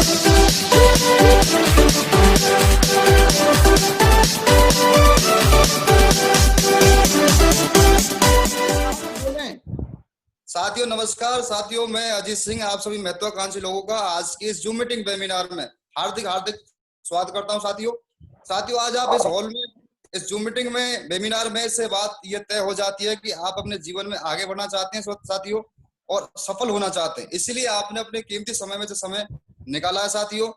साथियों नमस्कार। साथियों मैं अजीत सिंह आप सभी महत्वाकांक्षी लोगों का आज की इस जूम मीटिंग वेबिनार में हार्दिक हार्दिक स्वागत करता हूं। साथियों आज आप इस हॉल में इस जूम मीटिंग में वेबिनार में से बात ये तय हो जाती है कि आप अपने जीवन में आगे बढ़ना चाहते हैं साथियों और सफल होना चाहते हैं, इसीलिए आपने अपने कीमती समय में से समय निकाला है। साथियों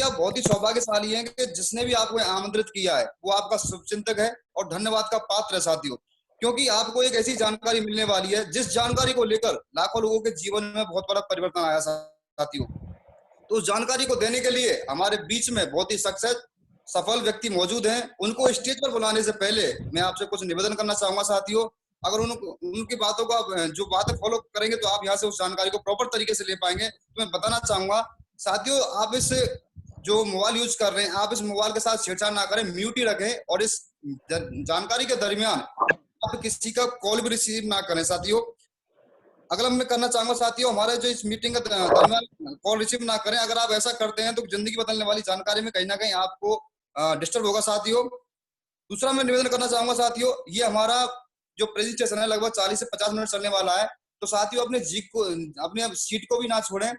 आप बहुत ही सौभाग्यशाली हैं कि जिसने भी आपको आमंत्रित किया है वो आपका शुभचिंतक है और धन्यवाद का पात्र है साथियों, क्योंकि आपको एक ऐसी जानकारी मिलने वाली है जिस जानकारी को लेकर लाखों लोगों के जीवन में बहुत बड़ा परिवर्तन आया साथियों। तो उस जानकारी को देने के लिए हमारे बीच में बहुत ही सक्सेस सफल व्यक्ति मौजूद हैं। उनको स्टेज पर बुलाने से पहले मैं आपसे कुछ निवेदन करना चाहूंगा साथियों। अगर उनकी बातों का जो बातें फॉलो करेंगे तो आप यहाँ से उस जानकारी को प्रॉपर तरीके से ले पाएंगे। तो मैं बताना चाहूंगा साथियों, आप इस जो मोबाइल यूज कर रहे हैं आप इस मोबाइल के साथ छेड़छाड़ ना करें, म्यूट ही रखें और इस जानकारी के दरमियान आप किसी का कॉल भी रिसीव ना करें साथियों। अगला मैं करना चाहूंगा साथियों, हमारे जो इस मीटिंग के दरमियान कॉल रिसीव ना करें। अगर आप ऐसा करते हैं तो जिंदगी बदलने वाली जानकारी में कहीं ना कहीं आपको डिस्टर्ब होगा साथियों। दूसरा मैं निवेदन करना चाहूंगा साथियों, ये हमारा जो प्रेजेंटेशन है लगभग 40 से 50 मिनट चलने वाला है, तो साथियों अपने जी को अपने सीट को भी ना छोड़ें।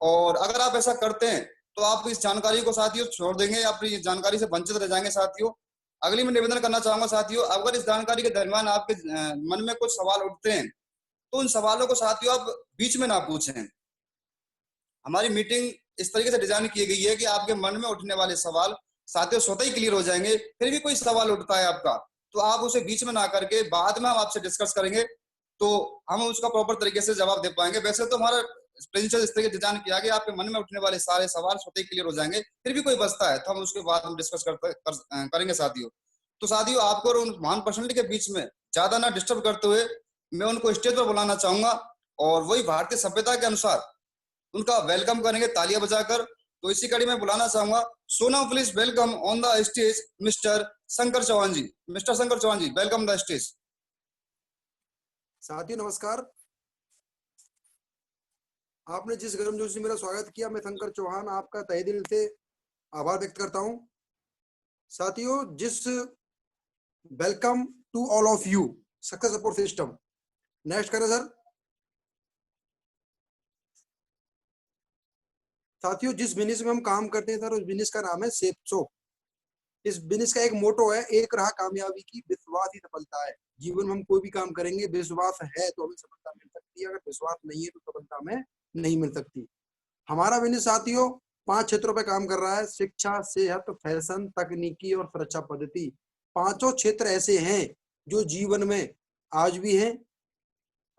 और अगर आप ऐसा करते हैं तो आप इस जानकारी को साथियों छोड़ देंगे, अपनी जानकारी से वंचित रह जाएंगे साथियों। अगली मैं निवेदन करना चाहूंगा साथियों, अगर इस जानकारी के दरमियान आपके मन में कुछ सवाल उठते हैं तो उन सवालों को साथियों आप बीच में ना पूछें। हमारी मीटिंग इस तरीके से डिजाइन की गई है कि आपके मन में उठने वाले सवाल साथियों स्वतः ही क्लियर हो जाएंगे। फिर भी कोई सवाल उठता है आपका तो आप उसे बीच में ना करके बाद में हम आपसे डिस्कस करेंगे, तो हम उसका प्रॉपर तरीके से जवाब दे पाएंगे। वैसे तो हमारा प्रेजेंटेशन इस तरीके डिजाइन किया गया आपके मन में उठने वाले सारे सवाल स्वतः ही क्लियर हो जाएंगे। फिर भी कोई बचता है तो हम उसके बाद हम डिस्कस करेंगे साथियों। तो साथियों आपको और उन महान पर्सनलिटी के बीच में ज्यादा ना डिस्टर्ब करते हुए मैं उनको स्टेज पर बुलाना चाहूंगा और वही भारतीय सभ्यता के अनुसार उनका वेलकम करेंगे तालियां बजाकर। तो इसी कड़ी में बुलाना चाहूंगा, so now please welcome on the stage mister Shankar Chauhan ji. Mister Shankar Chauhan ji, welcome the stage. साथियों नमस्कार। आपने जिस गर्मजोशी से मेरा स्वागत किया, मैं शंकर चौहान आपका तहे दिल से आभार व्यक्त करता हूं। साथियों जिस welcome to all of you success support system. Next करें सर। साथियों जिस बिजनेस में हम काम करते हैं सर उस बिजनेस का नाम है सेप्सो। इस बिजनेस का एक मोटो है, एक राह कामयाबी की, विश्वास ही सफलता है। जीवन में हम कोई भी काम करेंगे विश्वास है तो हमें सफलता मिल सकती है, अगर विश्वास नहीं है तो सफलता हमें नहीं मिल सकती। हमारा बिजनेस साथियों 5 क्षेत्रों पे काम कर रहा है: शिक्षा, सेहत, फैशन, तकनीकी और सुरक्षा पद्धति। 5 क्षेत्र ऐसे हैं जो जीवन में आज भी हैं,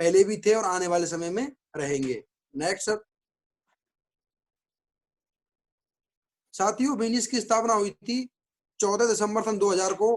पहले भी थे और आने वाले समय में रहेंगे। Next sir. साथियों बिजनेस की स्थापना हुई थी 14 दिसंबर सन 2000 को,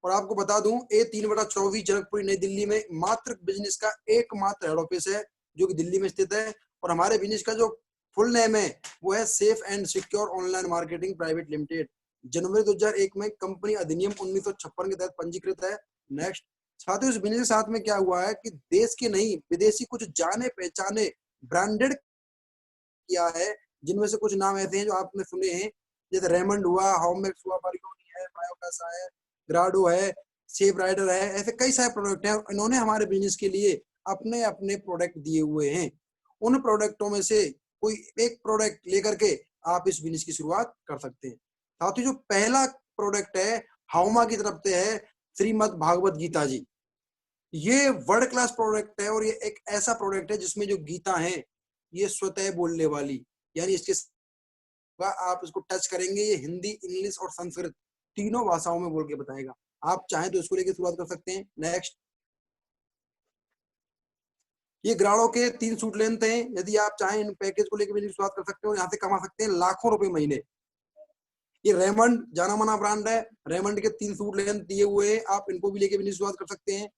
और आपको बता दूं A3/24 जनकपुरी नई दिल्ली में मात्र बिजनेस का एकमात्र हेड ऑफिस है जो कि दिल्ली में स्थित है। और हमारे बिजनेस का जो फुल नेम है वो है safe and secure online marketing private limited. जनवरी 2001 में कंपनी अधिनियम 1956 के तहत पंजीकृत है। नेक्स्ट। साथियों इस बिजनेस के साथ में क्या हुआ है कि देश के नहीं विदेशी कुछ जाने पहचाने ब्रांडेड किया है, जिनमें से कुछ नाम ऐसे हैं जो आपने सुने हैं, जैसे रेमंड हुआ, होममेक्स हुआ, बारिकोनी है, बायोकासा है, ग्राडो है, सेफ राइडर है। ऐसे कई सारे प्रोडक्ट हैं, इन्होंने हमारे बिजनेस के लिए अपने अपने प्रोडक्ट दिए हुए हैं। उन प्रोडक्टों में से कोई एक प्रोडक्ट लेकर के आप इस बिजनेस की शुरुआत कर सकते हैं। साथ ही जो पहला प्रोडक्ट है हाउमा की तरफ से है श्रीमद् भागवत गीता जी। ये वर्ल्ड क्लास प्रोडक्ट है और ये एक ऐसा प्रोडक्ट है जिसमें जो गीता है ये स्वतः बोलने वाली, यानी इसके आप इसको टच करेंगे ये हिंदी, इंग्लिश और संस्कृत तीनों भाषाओं में बोल के बताएगा। आप चाहें तो इसको लेके शुरुआत कर सकते हैं। नेक्स्ट। ये ग्राड़ो के 3 सूट लेंथ हैं, यदि आप चाहें इन पैकेज को लेकर भी शुरुआत कर सकते हो, यहाँ से कमा सकते हैं लाखों रुपए महीने। ये रेमंड जाना माना ब्रांड है, रेमंड के 3 सूट लेंथ दिए हुए हैं, आप इनको भी लेके भी शुरुआत कर सकते हैं।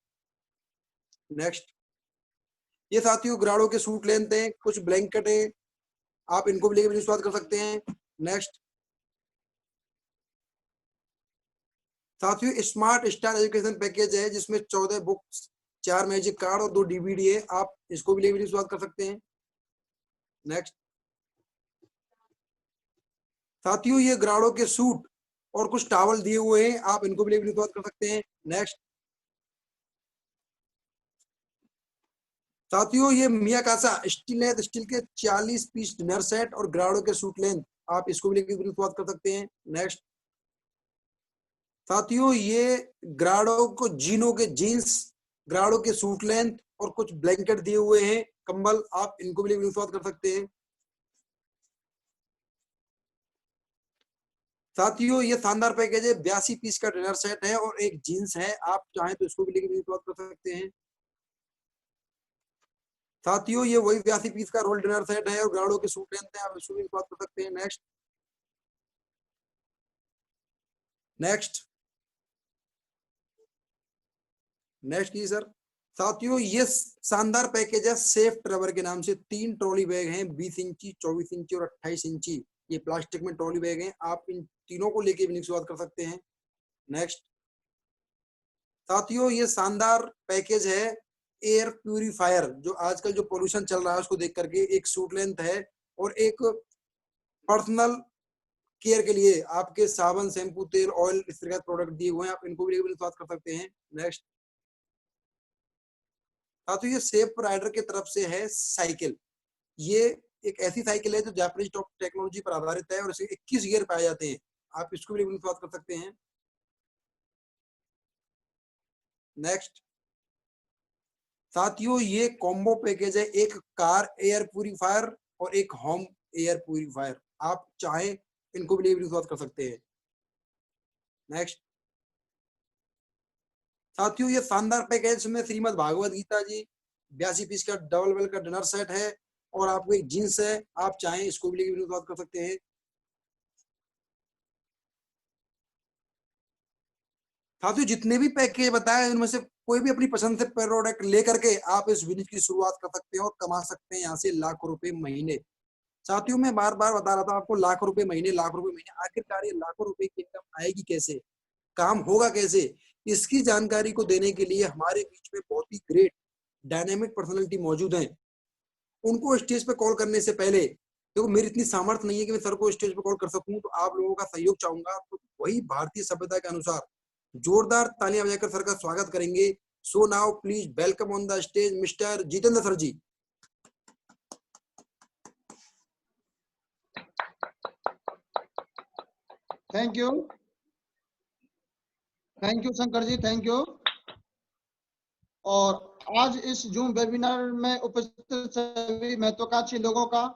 नेक्स्ट। ये साथियों ग्राड़ो के सूट लेंथ हैं, कुछ ब्लैंकेट है, आप इनको भी लेके शुरुआत कर सकते हैं। नेक्स्ट। साथियों स्मार्ट स्टार एजुकेशन पैकेज है जिसमें 14 बुक्स, 4 मैजिक कार्ड और 2 डीवीडी है, आप इसको भी लेके शुरुआत कर सकते हैं। नेक्स्ट। साथियों ये ग्राड़ों के सूट और कुछ टावल दिए हुए हैं, आप इनको भी लेकर कर सकते हैं। नेक्स्ट साथियों ये मियाकासा स्टील है, स्टील के 40 पीस डिनर सेट और ग्राड़ों के सूट लेंथ, आप इसको भी लेकर कर सकते हैं। नेक्स्ट साथियों ये ग्राड़ो को जीनो के जीन्स, ग्राड़ो के सूट लेंथ और कुछ ब्लैंकेट दिए हुए हैं, कंबल, आप इनको भी लेकर कर सकते हैं। साथियों ये शानदार पैकेज है, 82 पीस का डिनर सेट है और एक जीन्स है, आप चाहें तो इसको भी लेकर कर सकते हैं। साथियों ये वही 82 पीस का रोल डिनर सेट है और ग्राड़ो के सूट लेंथ है, आप इसको भी कर सकते हैं। नेक्स्ट नेक्स्ट नेक्स्ट की सर। साथियों ये शानदार पैकेज है सेफ ट्रेवल के नाम से, 3 ट्रॉली बैग हैं, 20 इंची, 24 इंची और 28 इंची, ये प्लास्टिक में ट्रॉली बैग हैं, आप इन तीनों को लेके भी शुरुआत कर सकते हैं। नेक्स्ट साथियों ये शानदार पैकेज है एयर प्यूरिफायर, जो आजकल जो पोल्यूशन चल रहा है उसको देख करके, एक सूट लेंथ है और एक पर्सनल केयर के लिए आपके साबुन, शैम्पू, तेल, ऑयल, इस तरह के प्रोडक्ट दिए हुए हैं, आप इनको भी शुरुआत कर सकते हैं। नेक्स्ट साथियों ये सेफ राइडर की तरफ से है साइकिल, ये एक ऐसी साइकिल है जो जापानीज टेक्नोलॉजी पर आधारित है और इसे 21 गियर पाए जाते हैं, आप इसको भी शुरुआत कर सकते हैं। नेक्स्ट साथियों ये कॉम्बो पैकेज है, एक कार एयर प्यूरिफायर और एक होम एयर प्यूरिफायर, आप चाहे इनको भी शुरुआत कर सकते हैं। नेक्स्ट साथियों ये शानदार पैकेज में श्रीमद् भागवत गीता जी 82 पीस का डबल बेल का डिनर सेट है और आपको एक जींस है, आप चाहें इसको भी शुरुआत कर सकते हैं। साथियों जितने भी पैकेज बताए उनमें से कोई भी अपनी पसंद से प्रोडक्ट लेकर के आप इस बिजनेस की शुरुआत कर सकते हैं और कमा सकते हैं यहाँ से लाखों रुपए महीने। साथियों मैं बार बार बता रहा था आपको, लाखों रुपए महीने, लाखों रुपए महीने, आखिरकार ये लाखों रुपए की इनकम आएगी कैसे, काम होगा कैसे, इसकी जानकारी को देने के लिए हमारे बीच में बहुत ही ग्रेट डायनेमिक पर्सनालिटी मौजूद हैं। उनको स्टेज पे कॉल करने से पहले, देखो मेरी इतनी सामर्थ्य नहीं है कि मैं सर को स्टेज पे कॉल कर सकूं, तो आप लोगों का सहयोग चाहूंगा, तो वही भारतीय सभ्यता के अनुसार जोरदार तालियां बजाकर सर का स्वागत करेंगे। So now please welcome on the stage mister Jitendra sir ji. Thank you Shankar ji, thank you. और आज इस जूम वेबिनार में उपस्थित सभी महत्वाकांक्षी लोगों का,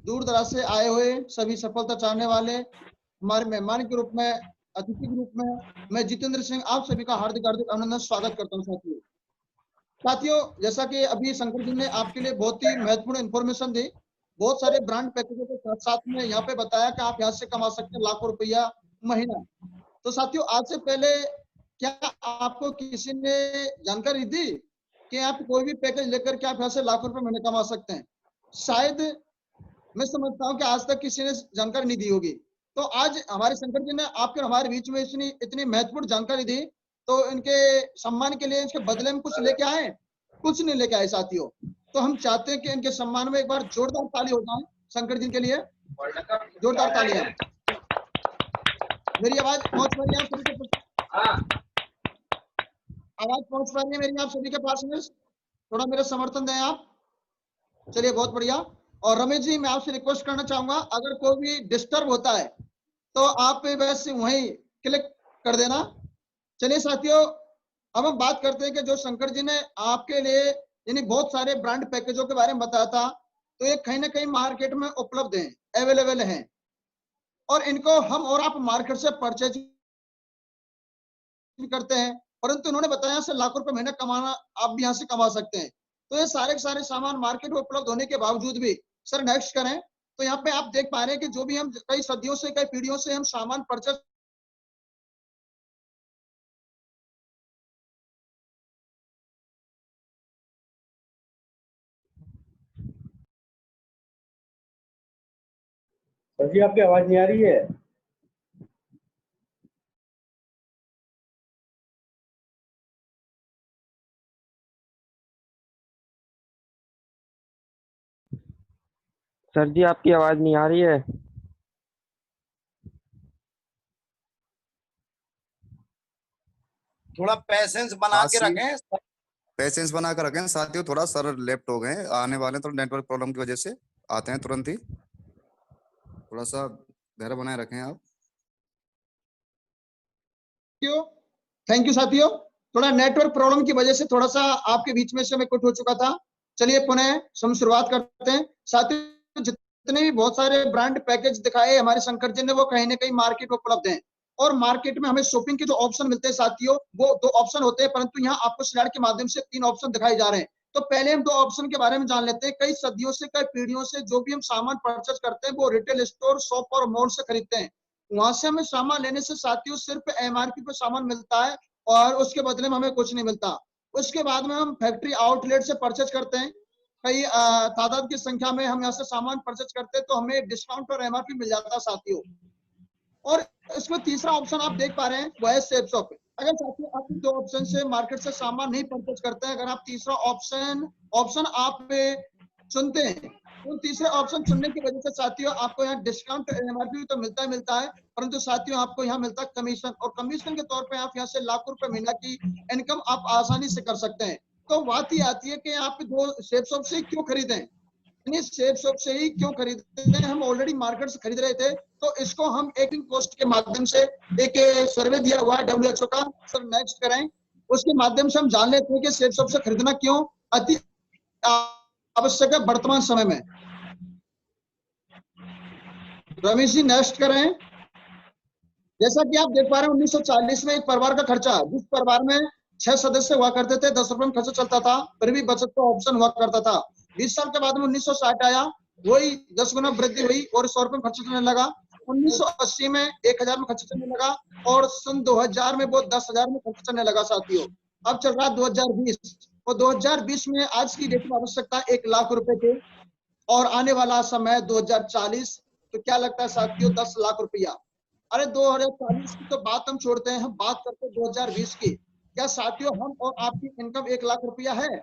दूर दराज से आए हुए सभी सफलता चाहने वाले हमारे मेहमान के रूप में, अतिथि के रूप में मैं जितेंद्र सिंह आप सभी का हार्दिक हार्दिक अभिनंदन स्वागत करता हूं। साथियों जैसा कि अभी शंकर जी ने आपके लिए बहुत ही महत्वपूर्ण इंफॉर्मेशन दी, बहुत सारे ब्रांड पैकेजों के साथ साथ में यहाँ पे बताया कि आप यहाँ से कमा सकते हैं लाखों रुपया महीना। तो साथियों आज से पहले क्या आपको किसी ने जानकारी दी कि आप कोई भी पैकेज लेकर के आप यहाँ से लाखों रुपए महीने कमा सकते हैं? शायद मैं समझता हूँ कि आज तक किसी ने जानकारी नहीं दी होगी। तो आज हमारे शंकर जी ने आपके हमारे बीच में इतनी इतनी महत्वपूर्ण जानकारी दी, तो इनके सम्मान के लिए इसके बदले में कुछ लेके आए? कुछ नहीं लेके आए साथियों। तो हम चाहते हैं कि इनके सम्मान में एक बार जोरदार ताली हो जाए शंकर जी के लिए, जोरदार तालियां। मेरी आवाज पहुंच पा रही है आप सभी के, आवाज पहुंच पा रही है मेरी आप सभी के पास में? थोड़ा मेरा समर्थन दें आप। चलिए बहुत बढ़िया। और रमेश जी मैं आपसे रिक्वेस्ट करना चाहूंगा, अगर कोई भी डिस्टर्ब होता है तो आप बस वहीं क्लिक कर देना। चलिए साथियों अब हम बात करते हैं कि जो शंकर जी ने आपके लिए यानी बहुत सारे ब्रांड पैकेजों के बारे में बताया था, तो ये कहीं ना कहीं मार्केट में उपलब्ध हैं, अवेलेबल हैं, और इनको हम और आप मार्केट से परचेज करते हैं, परंतु उन्होंने बताया से लाखों रुपए महीने कमाना आप भी यहाँ से कमा सकते हैं। तो ये सारे के सारे सामान मार्केट में उपलब्ध होने के बावजूद भी सर नेक्स्ट करें तो यहाँ पे आप देख पा रहे हैं कि जो भी हम कई सदियों से, कई पीढ़ियों से हम सामान परचेज सर जी आपकी आवाज नहीं आ रही है। सर जी आपकी आवाज नहीं आ रही है। थोड़ा पैसेंस बना के काशी- रखें। पेशेंस बना कर रखें साथियों, थोड़ा सर लेफ्ट हो गए हैं, आने वाले तो नेटवर्क प्रॉब्लम की वजह से आते हैं तुरंत ही, थोड़ा सा धैर्य बनाए रखें आप। थैंक यू साथियों। थोड़ा नेटवर्क प्रॉब्लम की वजह से थोड़ा सा आपके बीच में से मैं कट हो चुका था। चलिए पुनः हम शुरुआत करते हैं। साथियों, जितने भी बहुत सारे ब्रांड पैकेज दिखाए हमारे शंकर जी ने, वो कहीं ना कहीं मार्केट में उपलब्ध हैं। और मार्केट में हमें शॉपिंग के जो ऑप्शन मिलते हैं साथियों, वो 2 ऑप्शन होते हैं, परंतु यहाँ आपको स्लाइड के माध्यम से 3 ऑप्शन दिखाए जा रहे हैं। तो पहले हम 2 ऑप्शन के बारे में जान लेते हैं। कई सदियों से, कई पीढ़ियों से जो भी हम सामान परचेज करते हैं, वो रिटेल स्टोर, शॉप और मॉल से खरीदते हैं। वहां से हमें सामान लेने से साथियों सिर्फ एमआरपी पे सामान मिलता है और उसके बदले में हमें कुछ नहीं मिलता। उसके बाद में हम फैक्ट्री आउटलेट से परचेज करते हैं। कई तादाद की संख्या में हम यहाँ से सामान परचेज करते हैं, तो हमें डिस्काउंट और एमआरपी मिल जाता है साथियों। और इसमें तीसरा ऑप्शन आप देख पा रहे हैं, वह है सेफ शॉप। अगर साथियों आप 2 ऑप्शन से मार्केट से सामान नहीं परचेज करते हैं, अगर आप तीसरा ऑप्शन आप चुनते हैं, तो तीसरे ऑप्शन चुनने की वजह से साथियों आपको यहाँ डिस्काउंट एमआरपी तो मिलता है, परंतु साथियों आपको यहाँ मिलता है कमीशन, और कमीशन के तौर पे आप यहाँ से लाखों रुपए महीना की इनकम आप आसानी से कर सकते हैं। तो बात ही आती है कि आप 2 सेफ शॉप से क्यों खरीदें, सेफ शॉप से ही क्यों खरीदते हैं। हम ऑलरेडी मार्केट से खरीद रहे थे, तो इसको हम एक पोस्ट के माध्यम से एक सर्वे दिया हुआ है WHO का, सर नेक्स्ट कराएं, उसके माध्यम से हम जान लेते हैं कि सेफ शॉप से खरीदना क्यों अति आवश्यक है वर्तमान समय में। रमेश जी नेक्स्ट करें। जैसा कि आप देख पा रहे हैं, 1940 में एक परिवार का खर्चा, जिस परिवार में 6 सदस्य हुआ करते थे, 10 रुपए में खर्चा चलता था, फिर भी बचत का ऑप्शन हुआ करता था। 20 साल के बाद में 1960 आया, वही 10 गुना वृद्धि हुई और 100 रुपए में खर्चा चलने लगा। 1980 में 1000 में खर्चा चलने लगा और सन 2000 में वो 10,000 में खर्चा चलने लगा साथियों। अब चल रहा है 2020 और 2020 में आज की डेट में आवश्यकता 1 लाख रुपए की, और आने वाला समय 2040, तो क्या लगता है साथियों 10 लाख रुपया। अरे 2040 की तो बात हम छोड़ते हैं, हम बात करते हैं 2020 की। क्या साथियों हम और आपकी इनकम 1 लाख रुपया है?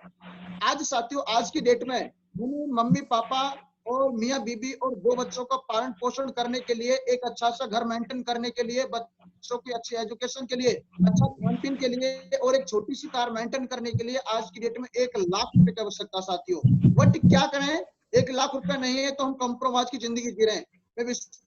आज साथियों आज की डेट में मम्मी पापा और मियाँ बीबी और 2 बच्चों का पालन पोषण करने के लिए, एक अच्छा सा घर मेंटेन करने के लिए, बच्चों की अच्छी एजुकेशन के लिए, अच्छा खान पीन के लिए और एक छोटी सी कार मेंटेन करने के लिए आज की डेट में 1 लाख रुपए की आवश्यकता साथियों। बट क्या करें, 1 लाख रुपए नहीं है तो हम कंप्रोमाइज की जिंदगी जी रहे हैं। मैं विश्वास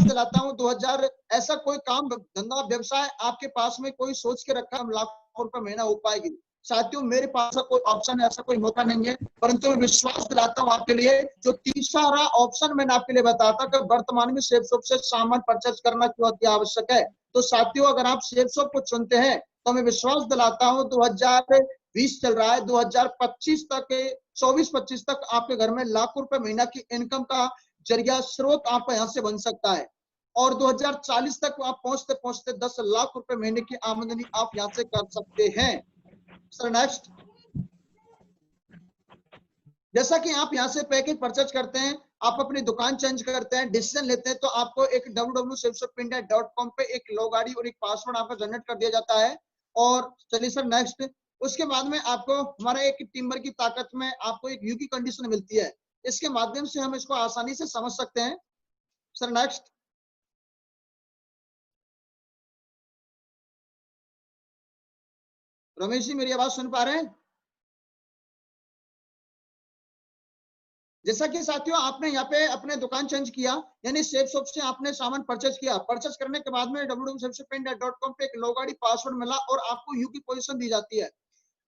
दिलाता हूँ 2000 ऐसा कोई काम धंधा व्यवसाय आपके पास में कोई सोच के रखा हम लाखों रुपए महीना हो पाएगी। साथियों मेरे पास कोई ऑप्शन है, ऐसा कोई मौका नहीं है, परंतु मैं विश्वास दिलाता हूँ आपके लिए, जो तीसरा ऑप्शन मैंने आपके लिए बताया था कि वर्तमान में सेफ शॉप से सामान परचेज करना क्यों अति आवश्यक है। तो साथियों अगर आप सेफ शॉप को चुनते हैं तो मैं विश्वास दिलाता हूँ 2020 चल रहा है, 2025 तक 24-25 तक आपके घर में लाखों रुपए महीना की इनकम का जरिया स्रोत आपका यहाँ से बन सकता है। और 2040 तक आप पहुंचते पहुंचते 10 लाख रुपए महीने की आमदनी आप यहाँ से कर सकते हैं। Sir next. जैसा कि आप यहाँ से पैकेज परचेज करते हैं, आप अपनी दुकान चेंज करते हैं, डिसीजन लेते हैं, तो आपको एक www.safeshopindia.com पे एक लॉग आईडी और एक पासवर्ड आपका जनरेट कर दिया जाता है। और चलिए सर नेक्स्ट। उसके बाद में आपको हमारा एक टीम वर्क की ताकत में आपको एक यू की कंडीशन मिलती है, इसके माध्यम से हम इसको आसानी से समझ सकते हैं। Sir next. रमेश जी मेरी आवाज सुन पा रहे हैं? जैसा कि साथियों आपने यहाँ पे अपने दुकान चेंज किया, यानी सेफ शॉप से आपने सामान परचेज किया, परचेज करने के बाद में www.safeshopindia.com पे एक लॉग आईडी पासवर्ड मिला और आपको यू की पोजीशन दी जाती है।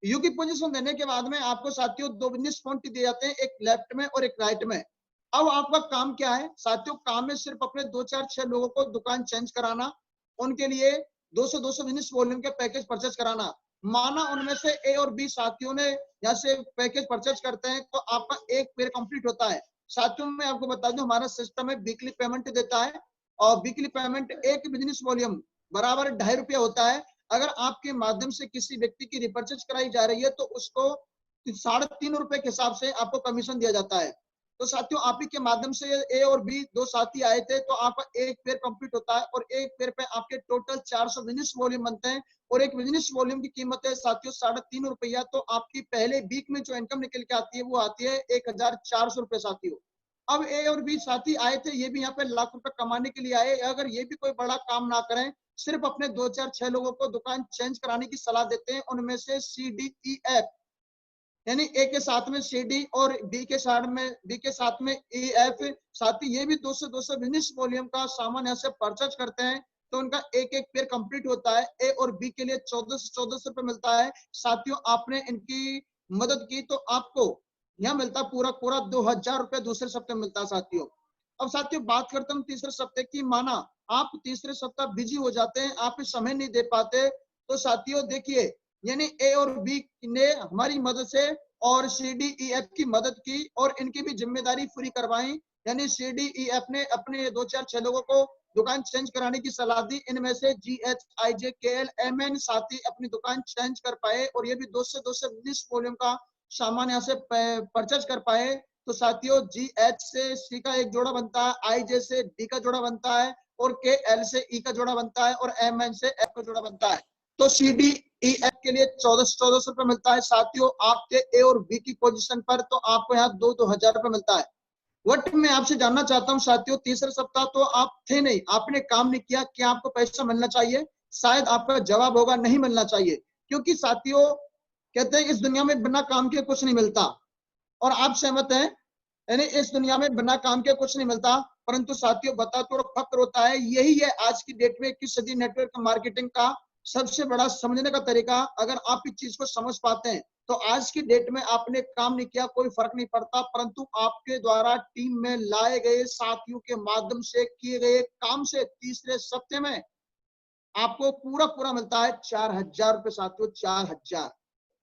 यू की पोजीशन देने के बाद में आपको साथियों 2 बिजनेस फोन दिए जाते हैं, एक लेफ्ट में और एक राइट में। अब आपका काम क्या है साथियों? काम में सिर्फ अपने 2, 4, 6 लोगों को दुकान चेंज कराना, उनके लिए 200 बिजनेस वॉल्यूम के पैकेज परचेज कराना। माना उनमें से ए और बी साथियों ने यहाँ से पैकेज परचेज करते हैं, तो आपका एक पेयर कंप्लीट होता है। साथियों में आपको बता दूं हमारा सिस्टम है वीकली पेमेंट देता है, और वीकली पेमेंट एक बिजनेस वॉल्यूम बराबर 2.5 रुपया होता है। अगर आपके माध्यम से किसी व्यक्ति की रिपर्चेज कराई जा रही है तो उसको 3.5 रुपए के हिसाब से आपको कमीशन दिया जाता है। तो साथियों आप ही के माध्यम से ए और बी 2 साथी आए थे, तो आपका एक पेयर कंप्लीट होता है और एक पेयर पे आपके टोटल 400 बिजनेस वॉल्यूम बनते हैं, और एक बिजनेस वॉल्यूम की कीमत है साथियों 3.5 रुपया। तो आपकी पहले वीक में जो इनकम निकल के आती है वो आती है 1400 रुपए साथियों। अब ए और बी साथी आए थे, ये भी यहाँ पे लाख रुपए कमाने के लिए आए। अगर ये भी कोई बड़ा काम ना करें, सिर्फ अपने 2 4 6 लोगों को दुकान चेंज कराने की सलाह देते हैं, उनमें से सी डी ई एफ, यानी ए के साथ में सी डी और बी के साथ में ई एफ, साथी ये भी 200 बिजनेस वॉल्यूम का सामान यहाँ से परचेज करते हैं, तो उनका एक एक पेयर कंप्लीट होता है। ए और बी के लिए 1400 रुपए मिलता है। साथियों आपने इनकी मदद की तो आपको यहाँ मिलता पूरा पूरा 2000 रुपए दूसरे सप्ताह मिलता है साथियों। अब साथियों बात करते हैं तीसरे सप्ताह की। माना आप तीसरे सप्ताह बिजी हो जाते हैं, आप समय नहीं दे पाते, तो साथियों देखिए, यानी ए और बी ने हमारी मदद से और सी डी ई एफ की मदद की और इनकी भी जिम्मेदारी पूरी करवाई। यानी सी डी ई एफ ने अपने 2 4 6 लोगों को दुकान चेंज कराने की सलाह दी। इनमें से जी एच आई जे के एल एम एन साथी अपनी दुकान चेंज कर पाए और ये भी 200 20 वॉल्यूम का सामान यहाँ से परचेज कर पाए। तो साथियों जी एच से सी का एक जोड़ा बनता है, आई जे से डी का जोड़ा बनता है और के एल से ई का जोड़ा बनता है और एम एन से एफ का जोड़ा बनता है। तो सी डी ई एफ के लिए 1400 रुपए मिलता है साथियों आपके ए और बी की पोजीशन पर, तो आपको यहाँ 2000 रुपए मिलता है। वट मैं आपसे जानना चाहता हूँ साथियों, तीसरे सप्ताह तो आप थे नहीं, आपने काम नहीं किया, क्या आपको पैसा मिलना चाहिए? शायद आपका जवाब होगा नहीं मिलना चाहिए, क्योंकि साथियों कहते हैं इस दुनिया में बिना काम के कुछ नहीं मिलता, और आप सहमत हैं? यानी इस दुनिया में बिना काम के कुछ नहीं मिलता। परंतु साथियों बताते और फक्र होता है, यही है आज की डेट में 21 सदी नेटवर्क मार्केटिंग का सबसे बड़ा समझने का तरीका। अगर आप इस चीज को समझ पाते हैं तो आज की डेट में आपने काम नहीं किया कोई फर्क नहीं पड़ता, परंतु आपके द्वारा टीम में लाए गए साथियों के माध्यम से किए गए काम से तीसरे सप्ताह में आपको पूरा पूरा मिलता है 4000 रुपए साथियों, 4000,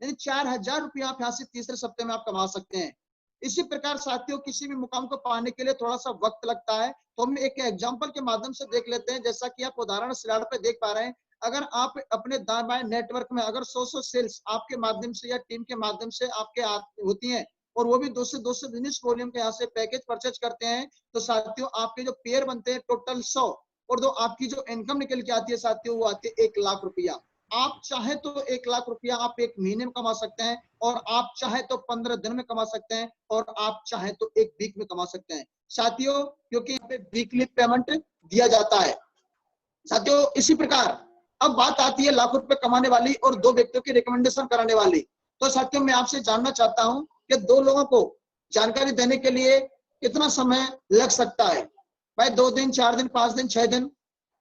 यानी 4000 रुपये आप यहाँ से तीसरे सप्ताह में आप कमा सकते हैं। इसी प्रकार साथियों किसी भी मुकाम को पाने के लिए थोड़ा सा वक्त लगता है, तो हम एक एग्जांपल के माध्यम से देख लेते हैं। जैसा कि आप उदाहरण स्लाइड पे देख पा रहे हैं, अगर आप अपने दाएं बाएं नेटवर्क में अगर 100 सेल्स आपके माध्यम से या टीम के माध्यम से आपके होती हैं और वो भी 200 बिजनेस वॉल्यूम के यहाँ से पैकेज परचेज करते हैं, तो साथियों आपके जो पेयर बनते हैं टोटल 100 और दो आपकी जो इनकम निकल के आती है साथियों वो आती है 1 लाख रुपया। आप चाहे तो 1 लाख रुपया आप एक महीने में कमा सकते हैं, और आप चाहे तो 15 दिन में कमा सकते हैं, और आप चाहे तो एक वीक में कमा सकते हैं साथियों, क्योंकि यहाँ पे वीकली पेमेंट दिया जाता है साथियों। इसी प्रकार अब बात आती है लाख रुपए कमाने वाली और 2 व्यक्तियों की रिकमेंडेशन कराने वाली। तो साथियों मैं आपसे जानना चाहता हूं कि 2 लोगों को जानकारी देने के लिए कितना समय लग सकता है? भाई 2 दिन, 4 दिन, 5 दिन, 6 दिन,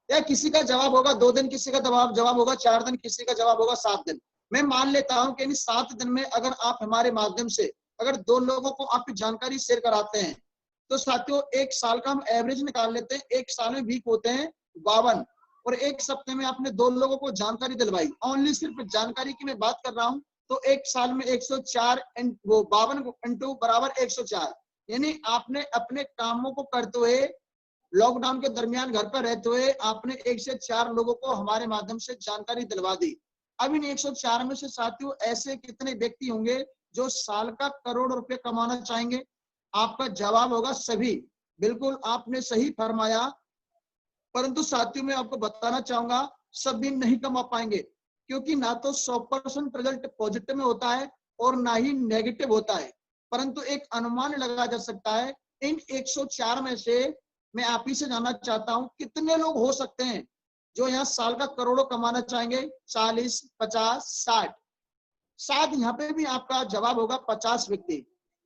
या किसी का जवाब होगा 2 दिन, किसी का जवाब होगा 4 दिन, किसी का जवाब होगा 7 दिन। मैं मान लेता हूं कि इन 7 दिन में अगर आप हमारे माध्यम से अगर 2 लोगों को आपकी जानकारी शेयर कराते हैं, तो साथियों 1 साल का हम एवरेज निकाल लेते हैं। 1 साल में वीक होते हैं 52, और 1 सप्ताह में आपने 2 लोगों को जानकारी दिलवाई, ओनली सिर्फ जानकारी की मैं बात कर रहा हूं, तो 1 साल में 104 वो 52 इंटू बराबर 104, यानी आपने अपने कामों को करते हुए लॉकडाउन के दरमियान घर पर रहते हुए आपने 1 से 4 लोगों को हमारे माध्यम से जानकारी दिलवा दी। अब इन 104 में से साथियों ऐसे कितने व्यक्ति होंगे जो साल का करोड़ रुपए कमाना चाहेंगे? आपका जवाब होगा सभी। बिल्कुल आपने सही फरमाया, परंतु साथियों मैं आपको बताना चाहूंगा सभी नहीं कमा पाएंगे, क्योंकि ना तो 100% रिजल्ट पॉजिटिव में होता है और ना ही नेगेटिव होता है, परंतु एक अनुमान लगाया जा सकता है। इन 104 में से मैं आप ही से जानना चाहता हूं कितने लोग हो सकते हैं जो यहाँ साल का करोड़ों कमाना चाहेंगे? 40, 50, 60। शायद यहाँ पे भी आपका जवाब होगा 50 व्यक्ति।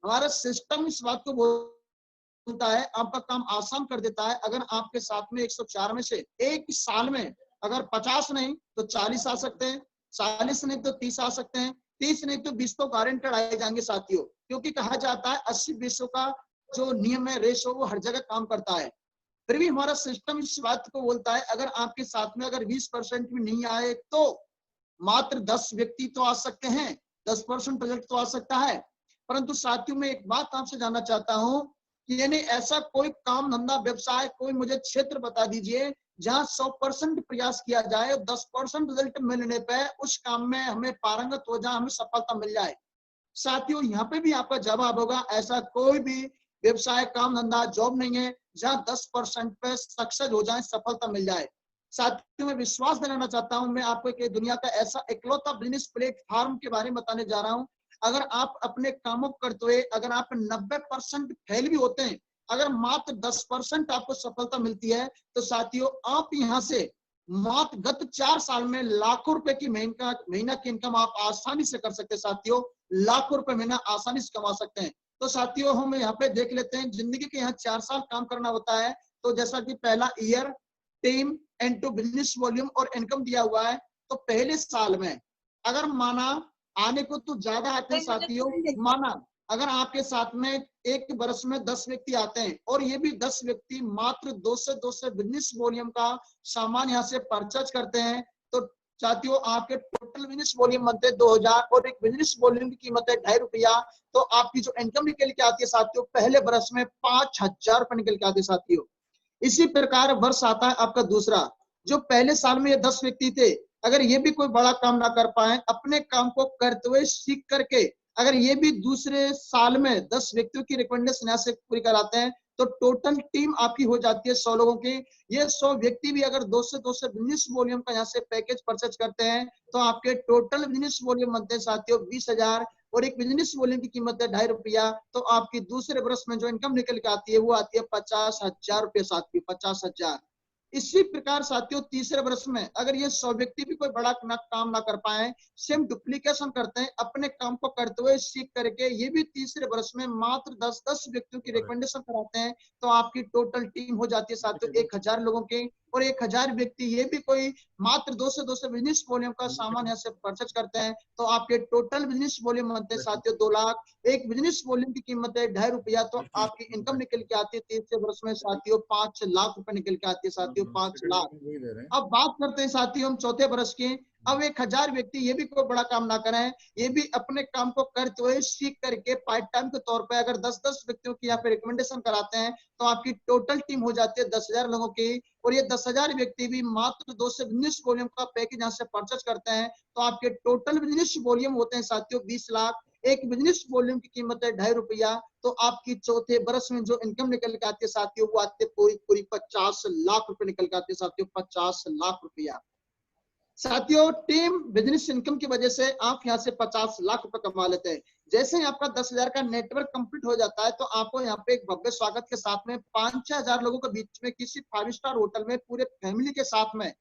हमारा सिस्टम इस बात को बोलता है, आपका काम आसान कर देता है। अगर आपके साथ में 104 में से एक साल में अगर 50 नहीं तो 40 आ सकते हैं, 40 नहीं तो 30 आ सकते हैं, 30 नहीं तो 20 तो गारंटेड आए जाएंगे साथियों, क्योंकि कहा जाता है 80-20 का जो नियम है, रेशो, वो हर जगह काम करता है। फिर भी हमारा सिस्टम इस बात को बोलता है अगर आपके साथ में अगर 20% भी नहीं आए तो मात्र 10 व्यक्ति तो आ सकते हैं, 10% रिजल्ट तो आ सकता है। परंतु साथियों में एक बात आपसे जानना चाहता हूं कि यानी ऐसा कोई काम धंधा व्यवसाय कोई मुझे क्षेत्र बता दीजिए जहां 100% प्रयास किया जाए, 10% रिजल्ट मिलने पे उस काम में हमें पारंगत हो जाए, हमें सफलता मिल जाए। साथियों यहाँ पे भी आपका जवाब होगा ऐसा कोई भी व्यवसाय, काम धंधा, जॉब नहीं है जहां 10% पे सक्सेस हो जाए, सफलता मिल जाए। साथियों में विश्वास दिलाना चाहता हूं मैं आपको कि दुनिया का ऐसा इकलौता बिजनेस प्लेटफॉर्म के बारे में बताने जा रहा हूं। अगर आप अपने कामों को करते हुए अगर आप 90% फेल भी होते हैं, अगर मात्र 10% आपको सफलता मिलती है तो साथियों आप यहाँ से मात्र गत 4 साल में लाखों रुपए की महीना की इनकम आप आसानी से कर सकते हैं साथियों। लाखों रुपए महीना आसानी से कमा सकते हैं। तो साथियों हम यहाँ पे देख लेते हैं, जिंदगी के यहाँ 4 साल काम करना होता है। तो जैसा कि पहला year, team, and to business volume और इनकम दिया हुआ है। तो पहले साल में अगर माना आने को तो ज्यादा आते हैं साथियों, माना अगर आपके साथ में एक वर्ष में 10 व्यक्ति आते हैं और ये भी 10 व्यक्ति मात्र 200 बिजनेस वॉल्यूम का सामान यहाँ से परचेज करते हैं, तो साथियों आपके टोटल बिजनेस वॉल्यूम बनते हैं 2000 और एक बिजनेस वॉल्यूम की कीमत है ₹2.5। तो आपकी जो इनकम निकल के आती है साथियों पहले वर्ष में 5000 रुपए निकल के आते हैं साथियों। इसी प्रकार वर्ष आता है आपका दूसरा, जो पहले साल में ये 10 व्यक्ति थे, अगर ये भी कोई बड़ा काम ना कर पाए, अपने काम को करते हुए सीख करके अगर ये भी दूसरे साल में 10 व्यक्तियों की रिकमेंडेशन यहाँ से पूरी कराते हैं, तो टोटल टीम आपकी हो जाती है 100 लोगों की। ये 100 व्यक्ति भी अगर 200 बिजनेस वॉल्यूम का यहाँ से पैकेज परचेज करते हैं, तो आपके टोटल बिजनेस वॉल्यूम बनते हैं साथियों 20,000 और एक बिजनेस वॉल्यूम की कीमत है ₹2.5। तो आपकी दूसरे वर्ष में जो इनकम निकल के आती है वो आती है 50,000 रुपये साथियों, 50,000। इसी प्रकार साथियों तीसरे वर्ष में अगर ये 100 व्यक्ति भी कोई बड़ा काम ना कर पाए, सेम डुप्लीकेशन करते हैं, अपने काम को करते हुए सीख करके ये भी तीसरे वर्ष में मात्र 10 व्यक्तियों की रिकमेंडेशन कराते हैं, तो आपकी टोटल टीम हो जाती है साथियों 1000 लोगों की। और 1000 व्यक्ति ये भी कोई मात्र 200 बिजनेस वॉल्यूम का सामान यहाँ से परचेज करते हैं, तो आपके टोटल बिजनेस वॉल्यूम बनते हैं साथियों 2 लाख। एक बिजनेस वॉल्यूम की कीमत है ₹2.5, तो आपकी इनकम निकल के आती है तीसरे वर्ष में साथियों 5 लाख रुपए निकल के आती है साथियों, 5 लाख। अब बात करते हैं साथियों हम चौथे वर्ष की। अब 1000 व्यक्ति ये भी कोई बड़ा काम ना करें, ये भी अपने काम को करते हुए सीख करके पार्ट टाइम के तौर पे अगर 10 व्यक्तियों की यहाँ पे रिकमेंडेशन कराते हैं, तो आपकी टोटल टीम हो जाती है 10,000 लोगों की। और ये 10,000 व्यक्ति भी मात्र 200 बिजनेस वॉल्यूम का पैकेज यहाँ से परचेज करते हैं, तो आपके टोटल बिजनेस वॉल्यूम होते हैं साथियों 20 लाख। एक बिजनेस वॉल्यूम की कीमत है ₹2.5। तो आपकी चौथे बरस में जो इनकम निकल के आती है साथियों वो आती है पूरी 50 लाख रुपए निकल के आते हैं साथियों, 50 लाख रुपया। साथियों टीम बिजनेस इनकम की वजह से आप यहाँ से 50 लाख रुपए कमा लेते हैं। जैसे ही आपका 10,000 का नेटवर्क कंप्लीट हो जाता है, तो आपको यहाँ पे एक भव्य स्वागत के साथ में 5-6 हजार लोगों के बीच में किसी 5 स्टार होटल में पूरे फैमिली के साथ में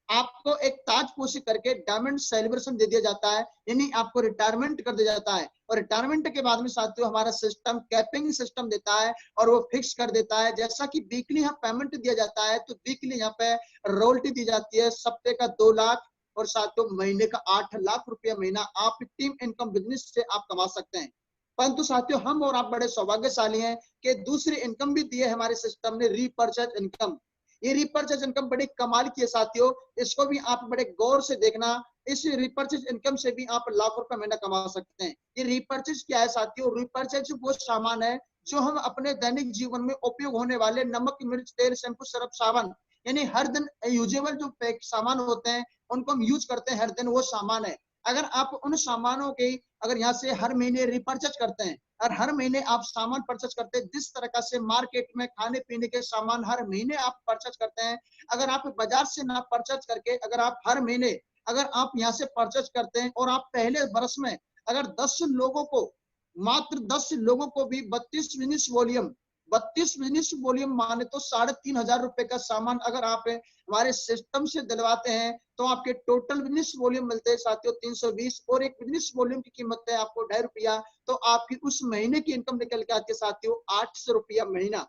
आपको एक ताजपोशी करके डायमंड सेलिब्रेशन दे दिया जाता है, यानी आपको रिटायरमेंट कर दिया जाता है। और रिटायरमेंट के बाद में साथियों हमारा सिस्टम कैपिंग सिस्टम देता है और वो फिक्स कर देता है। जैसा कि वीकली यहाँ पेमेंट दिया जाता है, तो वीकली यहाँ पे रॉयल्टी दी जाती है, सप्ते का 2 लाख और साथियों महीने का 8 लाख रुपया महीना आप टीम इनकम बिजनेस से आप कमा सकते हैं। परंतु साथियों हम और आप बड़े सौभाग्यशाली हैं कि दूसरी इनकम भी दी है हमारे सिस्टम ने, रीपर्चेज इनकम। ये रीपर्चेज इनकम बड़ी कमाल की है साथियों, इसको भी आप बड़े गौर से देखना। इस रीपर्चेज इनकम से भी आप लाखों रुपए महीना कमा सकते हैं। ये रीपर्चेज क्या है साथियों? रीपर्चेज वो सामान है जो हम अपने दैनिक जीवन में उपयोग होने वाले नमक, मिर्च, तेल, शैम्पू, सर्फ, साबुन, यानी हर दिन यूजेबल जो सामान होते हैं उनको हम यूज करते हैं हर दिन, वो सामान है। अगर आप उन सामानों के अगर यहाँ से हर महीने रिपर्चेज करते हैं और हर महीने आप सामान परचेज करते हैं, जिस तरह से मार्केट में खाने पीने के सामान हर महीने आप परचेज करते हैं, अगर आप बाजार से ना परचेज करके अगर आप हर महीने अगर आप यहाँ से परचेज करते हैं और आप पहले बरस में अगर 10 लोगों को मात्र 10 लोगों को भी 32 बिजनेस वॉल्यूम माने तो 3,500 रुपए का सामान अगर आप हमारे सिस्टम से दिलवाते हैं, तो आपके टोटल बिजनेस वॉल्यूम मिलते हैं साथियों 320 और एक बिजनेस वॉल्यूम की कीमत है आपको ₹2.5। तो आपकी उस महीने की इनकम निकल के आती है साथियों 800 रुपया महीना।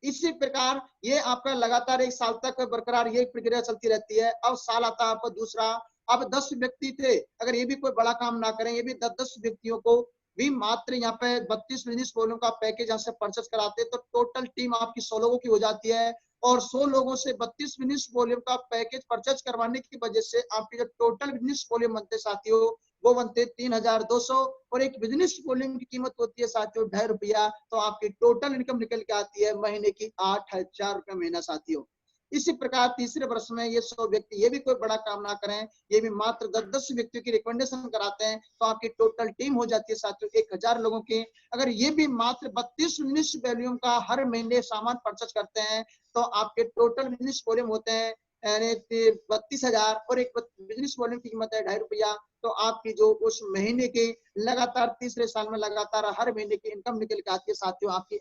इसी प्रकार ये आपका लगातार 1 साल तक बरकरार ये प्रक्रिया चलती रहती है। अब साल आता है आपका दूसरा। अब 10 व्यक्ति थे, अगर ये भी कोई बड़ा काम ना करें, ये भी 10 व्यक्तियों को भी मात्र यहाँ पे 32 बिजनेस वॉल्यूम का पैकेज यहाँ से परचेज कराते हैं, तो टोटल टीम आपकी 100 लोगों की हो जाती है। और 100 लोगों से 32 बिजनेस वॉल्यूम का पैकेज परचेज करवाने की वजह से आपकी जो टोटल बिजनेस वॉल्यूम बनते साथियों वो बनते 3,200 और एक बिजनेस वॉल्यूम की कीमत होती है साथियों ₹2.5। तो आपकी टोटल इनकम निकल के आती है महीने की 8,000 रुपए महीना साथियों। इसी प्रकार तीसरे वर्ष में ये 100 व्यक्ति ये भी कोई बड़ा काम ना करें, ये भी मात्र 10 व्यक्तियों की रिकमेंडेशन कराते हैं, तो आपकी टोटल टीम हो जाती है साथियों 1,000 लोगों की। अगर ये भी मात्र 32 बिजनेस वॉल्यूम का हर महीने सामान परचेज करते हैं, तो आपके टोटल बिजनेस वॉल्यूम होते हैं 32,000 और एक बिजनेस वॉल्यूम की कीमत है ₹2.5। तो आपकी जो उस महीने के लगातार तीसरे साल में लगातार हर महीने की इनकम निकल के आती है साथियों आपकी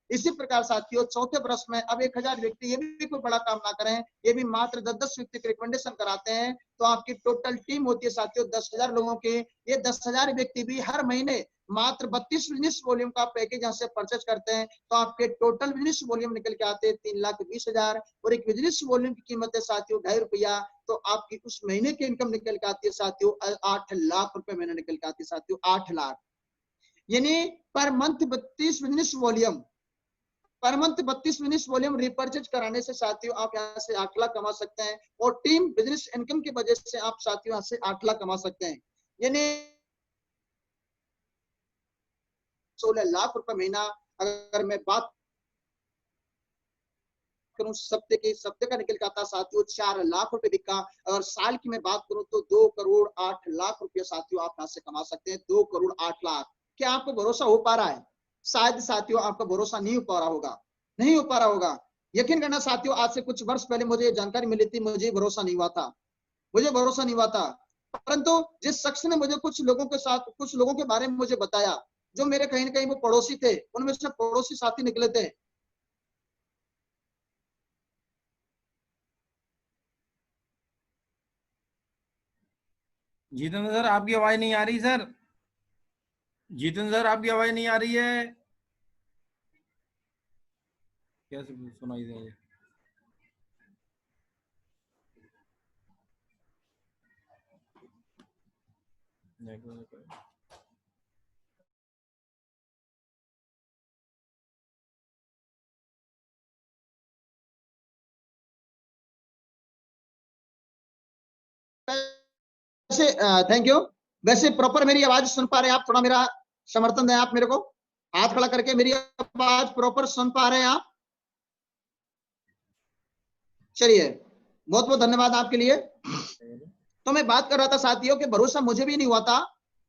इसी प्रकार साथियों चौथे वर्ष में अब 1000 व्यक्ति, ये भी कोई बड़ा काम ना करें, ये भी मात्र 10-10 व्यक्ति के रिकमेंडेशन कराते हैं, तो आपकी टोटल टीम होती है साथियों 10,000 लोगों की। ये 10,000 व्यक्ति भी हर महीने मात्र 32 बिजनेस वॉल्यूम का पैकेज यहाँ से परचेज करते हैं, तो आपके टोटल बिजनेस वॉल्यूम निकल के आते हैं 3,20,000। और एक बिजनेस वॉल्यूम की कीमत है साथियों ₹2.5, तो आपकी उस महीने की इनकम निकल के आती है साथियों 8 लाख रुपए महीने निकल के आती है साथियों 8 लाख। यानी per month 32 business volume, per month 32 business volume repurchase कराने से साथियों आप यहाँ से 8 लाख कमा सकते हैं, और टीम बिजनेस इनकम की वजह से आप साथियों यहाँ से 8 लाख कमा सकते हैं। यानी 16 लाख रुपए महीना। अगर मैं बात करूं सप्ते का निकल के आता साथियों 4 लाख रुपए बिका। अगर साल की मैं बात करूं तो 2 करोड़ 8 लाख रुपए साथियों आप यहाँ से कमा सकते हैं। 2 करोड़ 8 लाख। क्या आपको भरोसा हो पा रहा है? शायद साथियों आपका भरोसा नहीं हो पा रहा होगा, नहीं हो पा रहा होगा। यकीन करना साथियों, आज से कुछ वर्ष पहले मुझे जानकारी मिली थी, मुझे भरोसा नहीं हुआ था, मुझे भरोसा नहीं हुआ था। परंतु जिस शख्स ने मुझे कुछ लोगों के साथ, कुछ लोगों के बारे में मुझे बताया, जो मेरे कहीं ना कहीं वो पड़ोसी थे, उनमें से पड़ोसी साथी निकले थे। जितेंद्र सर आपकी आवाज नहीं आ रही सर। जितेंद्र सर आपकी आवाज नहीं आ रही है। कैसे सुनाई दे? वैसे थैंक यू। वैसे प्रॉपर मेरी आवाज सुन पा रहे हैं आप? थोड़ा मेरा समर्थन दें आप मेरे को, हाथ खड़ा करके मेरी आवाज प्रॉपर सुन पा रहे हैं आप? चलिए, बहुत बहुत धन्यवाद आपके लिए। तो मैं बात कर रहा था साथियों कि भरोसा मुझे भी नहीं हुआ था,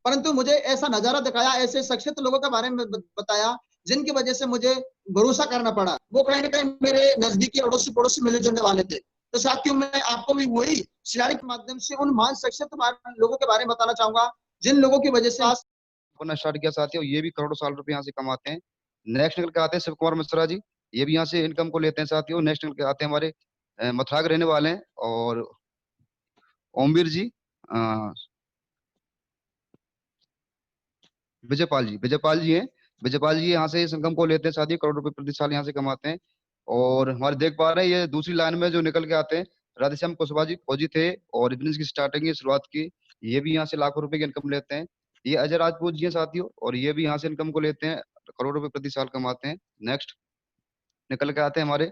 परंतु मुझे ऐसा नजारा दिखाया, ऐसे शख्सियत लोगों के बारे में बताया जिनकी वजह से मुझे भरोसा करना पड़ा। वो कहीं ना कहीं मेरे नजदीकी अड़ोसी पड़ोसी मिले जुलने वाले थे। तो साथियों मैं आपको भी वही सिलारी के माध्यम से उन महान शख्सियत लोगों के बारे में बताना चाहूंगा जिन लोगों की वजह से आज अपना स्टार्ट किया साथियों। ये भी करोड़ों साल रुपए यहाँ से कमाते हैं। नेक्स्ट निकल के आते हैं शिव कुमार मिश्रा जी, ये भी यहाँ से इनकम को लेते हैं साथियों। नेक्स्ट निकल के आते हैं हमारे मथुरा के रहने वाले हैं, और ओमवीर जी, विजयपाल जी हैं। विजयपाल जी यहाँ से इस इनकम को लेते हैं साथियों, करोड़ रुपए प्रति साल यहाँ से कमाते हैं। और हमारे देख पा रहे हैं ये दूसरी लाइन में जो निकल के आते हैं, राधेश्याम कुशवाहा जी फौजी थे और बिजनेस की स्टार्टिंग की शुरुआत की, ये भी यहाँ से लाखों रुपए की इनकम लेते हैं। ये अजय राजपूत जी हैं साथियों, और ये भी यहाँ से इनकम को लेते हैं, करोड़ रुपए प्रति साल कमाते हैं। नेक्स्ट निकल के आते हैं हमारे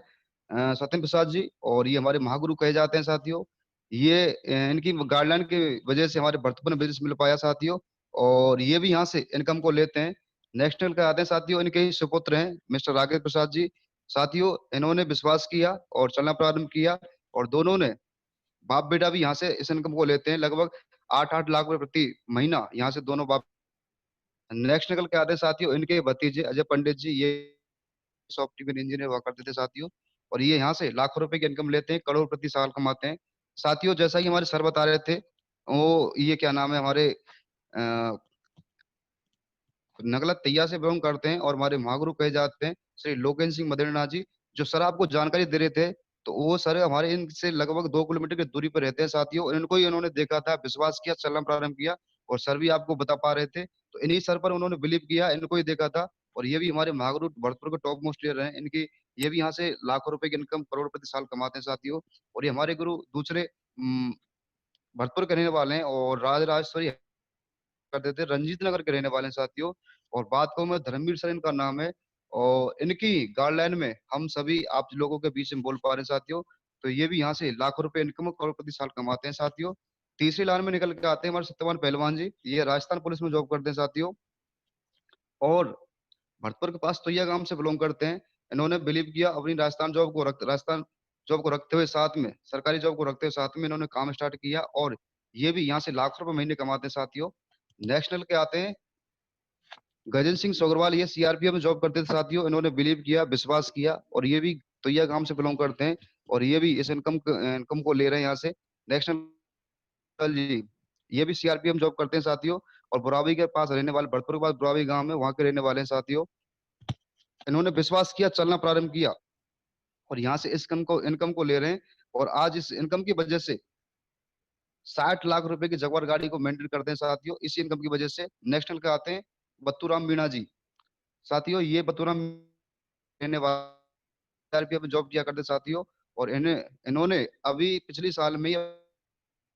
सत्यम प्रसाद जी, और ये हमारे महागुरु कहे जाते हैं साथियों। ये इनकी गाइडलाइन की वजह से हमारे भरतपुर में बिजनेस मिल पाया साथियों, और ये भी यहाँ से इनकम को लेते हैं। नेक्स्ट निकल के आते हैं साथियों, इनके ही सुपुत्र हैं मिस्टर राकेश प्रसाद जी साथियों। इन्होंने विश्वास किया और चलना प्रारंभ किया, और दोनों ने बाप बेटा भी यहाँ से इस इनकम को लेते हैं, लगभग 8-8 लाख रुपए प्रति महीना यहाँ से दोनों बाप। नेक्स्ट निकल के आते हैं साथियों, इनके भतीजे अजय पंडित जी, ये सॉफ्टवेयर इंजीनियर हुआ करते थे साथियों, और ये यहाँ से लाखों रुपए की इनकम लेते हैं, करोड़ प्रति साल कमाते हैं साथियों। जैसा कि हमारे सर बता रहे थे, वो ये क्या नाम है, हमारे नगला तैया से बिलोंग करते हैं, और हमारे महागुरु कहे जाते हैं श्री लोकेन सिंह मदेरनाथ जी, जो सर आपको जानकारी दे रहे थे। तो वो सर हमारे इनसे लगभग 2 किलोमीटर की दूरी पर रहते हैं साथियों। इनको ही उन्होंने देखा था, विश्वास किया, चलना प्रारंभ किया, और सर भी आपको बता पा रहे थे, तो इन्हीं सर पर उन्होंने बिलीव किया, इनको ही देखा था। और ये भी हमारे महागुरु भरतपुर के टॉप मोस्ट लीडर हैं इनकी। ये भी यहाँ से लाखों रुपए की इनकम, करोड़ प्रति साल कमाते हैं साथियों। और ये हमारे गुरु दूसरे भरतपुर के रहने वाले हैं, और राजराजेश्वरी करते थे, रंजीत नगर के रहने वाले हैं साथियों। और बात कहूं मैं, धर्मवीर सर इनका नाम है, और इनकी गाइडलाइन में हम सभी आप लोगों के बीच में बोल पा रहे हैं साथियों। तो ये भी यहाँ से लाखों रुपए इनकम, करोड़ प्रति साल कमाते हैं साथियों। तीसरी लाइन में निकल के आते हैं हमारे सत्यवान पहलवान जी, ये राजस्थान पुलिस में जॉब करते हैं साथियों, और भरतपुर के पास तोइया गांव से बिलोंग करते हैं। इन्होंने बिलीव किया अपनी राजस्थान जॉब को रखते हुए, साथ में सरकारी जॉब को रखते हुए साथ में इन्होंने काम स्टार्ट किया, और ये भी यहाँ से लाखों रुपए महीने कमाते हैं साथियों। नेशनल के आते हैं गजेंद्र सिंह सोगरवाल, ये सीआरपीएफ में जॉब करते थे साथियों। इन्होंने बिलीव किया, विश्वास किया, और ये भी तोइया गांव से बिलोंग करते हैं, और ये भी इस इनकम को ले रहे हैं यहाँ से। नेशनल जी, ये भी सीआरपीएफ जॉब करते हैं साथियों, और बुरावी के पास रहने वाले, भरतपुर के पास बुरावी गांव में, वहां के रहने वाले हैं साथियों। इन्होंने विश्वास किया, चलना प्रारंभ किया और यहाँ से इस इनकम को ले रहे हैं। और आज इस इनकम की वजह से 60 लाख रुपए की जगुआर गाड़ी को मेंटेन करते हैं साथियों, इसी इनकम की वजह से। नेक्स्ट का आते हैं बत्तूराम मीणा जी। साथियों ये बत्तूराम रहने वाले आरपीएफ में जॉब किया करते साथियों, और इन्होंने अभी पिछले साल में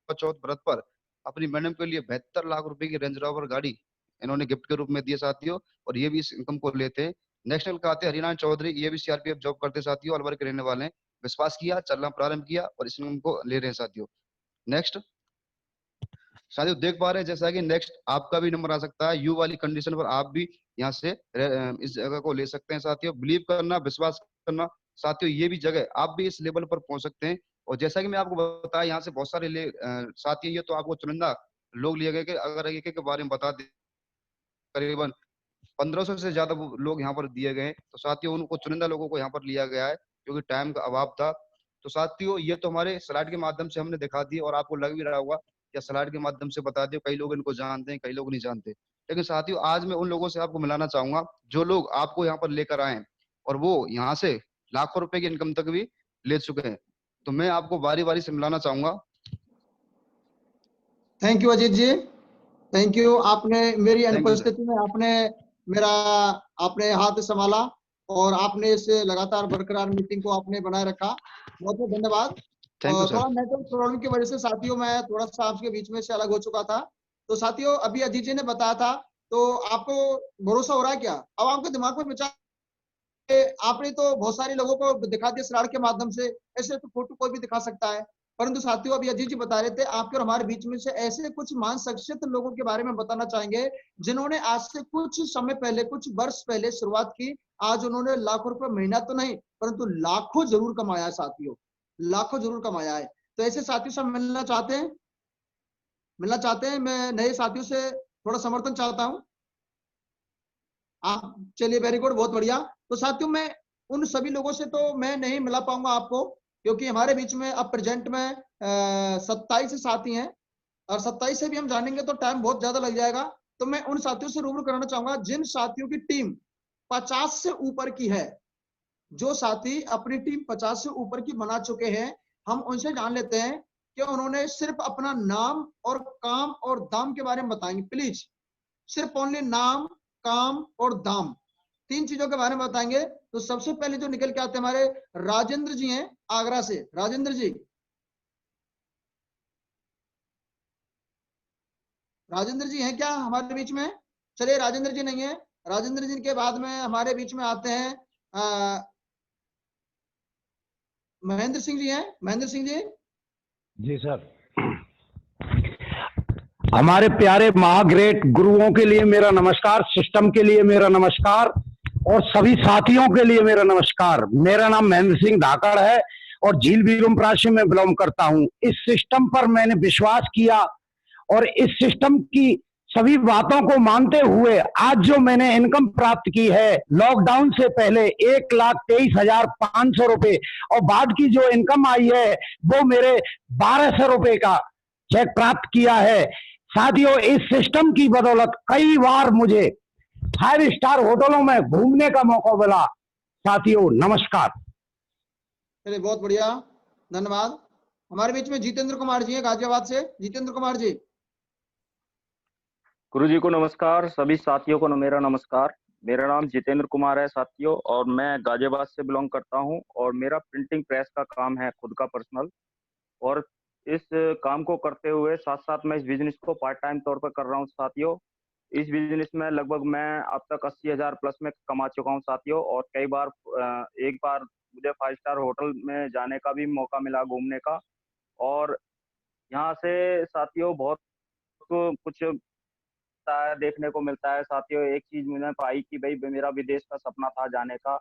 चौथ व्रत पर अपनी मैडम के लिए 72 लाख रुपए की रेंज रोवर गाड़ी इन्होंने गिफ्ट के रूप में दी साथियों, और ये भी इस इनकम को लेते हैं। नेशनल का आते हैं हरिनारायण चौधरी, ये भी सीआरपीएफ जॉब करते साथियों, अलवर के रहने वाले हैं। विश्वास किया, चलना प्रारंभ किया और इस इनकम को ले रहे हैं साथियों। नेक्स्ट साथियों देख पा रहे हैं जैसा कि नेक्स्ट आपका भी नंबर आ सकता है, यू वाली कंडीशन पर आप भी यहाँ से इस जगह को ले सकते हैं साथियों। बिलीव करना, विश्वास करना साथियों, ये भी जगह आप भी इस लेवल पर पहुंच सकते हैं। और जैसा कि मैं आपको बताया, यहाँ से बहुत सारे साथी, ये तो आपको चुनिंदा लोग लिए गए, अगर एक के बारे में बता दे, करीबन 1500 से ज्यादा लोग यहाँ पर दिए गए, तो साथियों उनको चुनिंदा लोगों को यहाँ पर लिया गया है क्योंकि टाइम का अभाव था। तो साथियों ये तो हमारे स्लाइड के माध्यम से हमने दिखा दी और आपको लग भी रहा होगा या स्लाइड के माध्यम से बता दिया, कई लोग इनको जानते हैं, कई लोग नहीं जानते। लेकिन साथियों आज मैं उन लोगों से आपको मिलाना चाहूंगा जो लोग आपको यहाँ पर लेकर आए और वो यहाँ से लाखों रुपए की इनकम तक भी ले चुके हैं। तो मैं आपको बारी बारी से मिलाना चाहूंगा। Thank you Ajit ji, thank you. आपने मेरी Thank you, अनुपस्थिति में आपने हाथ संभाला और आपने इस लगातार बरकरार मीटिंग को आपने बनाए रखा। बहुत बहुत धन्यवाद। थैंक यू और सर। थोड़ा नेटवर्क प्रॉब्लम की वजह से साथियों मैं थोड़ा सा आपके बीच में से अलग हो चुका था। तो साथियों अभी अजीत जी ने बताया था, तो आपको भरोसा हो रहा है क्या? अब आपके दिमाग में विचार, आपने तो बहुत सारे लोगों को दिखा दिया स्लाइड के माध्यम से, ऐसे तो फोटो कोई भी दिखा सकता है, परंतु साथियों अभी अजीत जी बता रहे थे आपके और हमारे बीच में से ऐसे कुछ महान शख्सियत लोगों के बारे में बताना चाहेंगे जिन्होंने आज से कुछ समय पहले, कुछ वर्ष पहले शुरुआत की। आज उन्होंने लाखों रुपए महीना तो नहीं परंतु लाखों जरूर कमाया है साथियों, लाखों जरूर कमाया है। तो ऐसे साथियों से मिलना चाहते हैं, मैं नए साथियों से थोड़ा समर्थन चाहता हूं। आप चलिए, वेरी गुड, बहुत बढ़िया। तो साथियों मैं उन सभी लोगों से तो मैं नहीं मिला पाऊंगा आपको, क्योंकि हमारे बीच में अब प्रेजेंट में 27 साथी हैं और 27 से भी हम जानेंगे तो टाइम बहुत ज्यादा लग जाएगा। तो मैं उन साथियों से रूबरू कराना चाहूंगा जिन साथियों की टीम 50 से ऊपर की है, जो साथी अपनी टीम 50 से ऊपर की बना चुके हैं, हम उनसे जान लेते हैं कि उन्होंने सिर्फ अपना नाम और काम और दाम के बारे में बताएंगे। प्लीज सिर्फ ओनली नाम, काम और दाम, 3 चीजों के बारे में बताएंगे। तो सबसे पहले जो निकल के आते हैं हमारे राजेंद्र जी हैं आगरा से। राजेंद्र जी, राजेंद्र जी हैं क्या हमारे बीच में? चलिए राजेंद्र जी नहीं है। राजेंद्र जी के बाद में हमारे बीच में आते हैं महेंद्र सिंह जी हैं। महेंद्र सिंह जी। जी सर। हमारे प्यारे महाग्रेट गुरुओं के लिए मेरा नमस्कार, सिस्टम के लिए मेरा नमस्कार और सभी साथियों के लिए मेरा नमस्कार। मेरा नाम महेंद्र सिंह धाकड़ है और झील वीरमपुरा से मैं बिलोंग करता हूं। इस सिस्टम पर मैंने विश्वास किया और इस सिस्टम की सभी बातों को मानते हुए आज जो मैंने इनकम प्राप्त की है, लॉकडाउन से पहले 1,23,500 रुपए और बाद की जो इनकम आई है वो मेरे 1,200 रुपए का चेक प्राप्त किया है। साथियों इस सिस्टम की बदौलत कई बार मुझे 5 स्टार होटलों में घूमने का मौका मिला। साथियों नमस्कार। चलिए बहुत बढ़िया, धन्यवाद। हमारे बीच में जितेंद्र कुमार जी हैं गाजियाबाद से। जितेंद्र कुमार जी। गुरु जी को नमस्कार, सभी साथियों को मेरा नमस्कार। मेरा नाम जितेंद्र कुमार है साथियों और मैं गाजियाबाद से बिलोंग करता हूं और मेरा प्रिंटिंग प्रेस का काम है खुद का पर्सनल। और इस काम को करते हुए साथ साथ मैं इस बिजनेस को पार्ट टाइम तौर पर कर रहा हूं साथियों। इस बिजनेस में लगभग मैं अब तक 80,000 प्लस में कमा चुका हूं साथियों। और कई बार एक बार मुझे 5 स्टार होटल में जाने का भी मौका मिला घूमने का। और यहाँ से साथियों बहुत कुछ देखने को मिलता है साथियों। एक चीज मैंने पाई कि भाई मेरा विदेश का सपना था जाने का,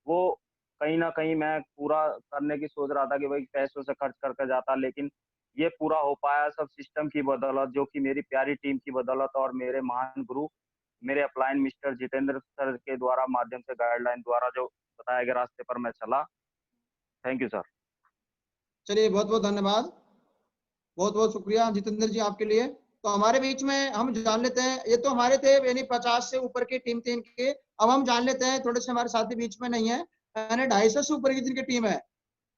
वो कहीं ना कहीं मैं पूरा करने की सोच रहा था कि भाई पैसों से खर्च करके जाता, लेकिन ये पूरा हो पाया सब सिस्टम की बदौलत, जो कि मेरी प्यारी टीम की बदौलत और मेरे महान गुरु मेरे अपलाइन मिस्टर जितेंद्र सर के द्वारा माध्यम से गाइडलाइन द्वारा जो बताया गया रास्ते पर मैं चला। Thank you sir. चलिए बहुत बहुत धन्यवाद, बहुत बहुत शुक्रिया जितेंद्र जी आपके लिए। तो हमारे बीच में हम जान लेते हैं, ये तो हमारे थे यानी 50 से ऊपर की टीम थी इनकी। अब हम जान लेते हैं, थोड़े से हमारे साथी बीच में नहीं है, यानी 250 से ऊपर की जिनकी टीम है,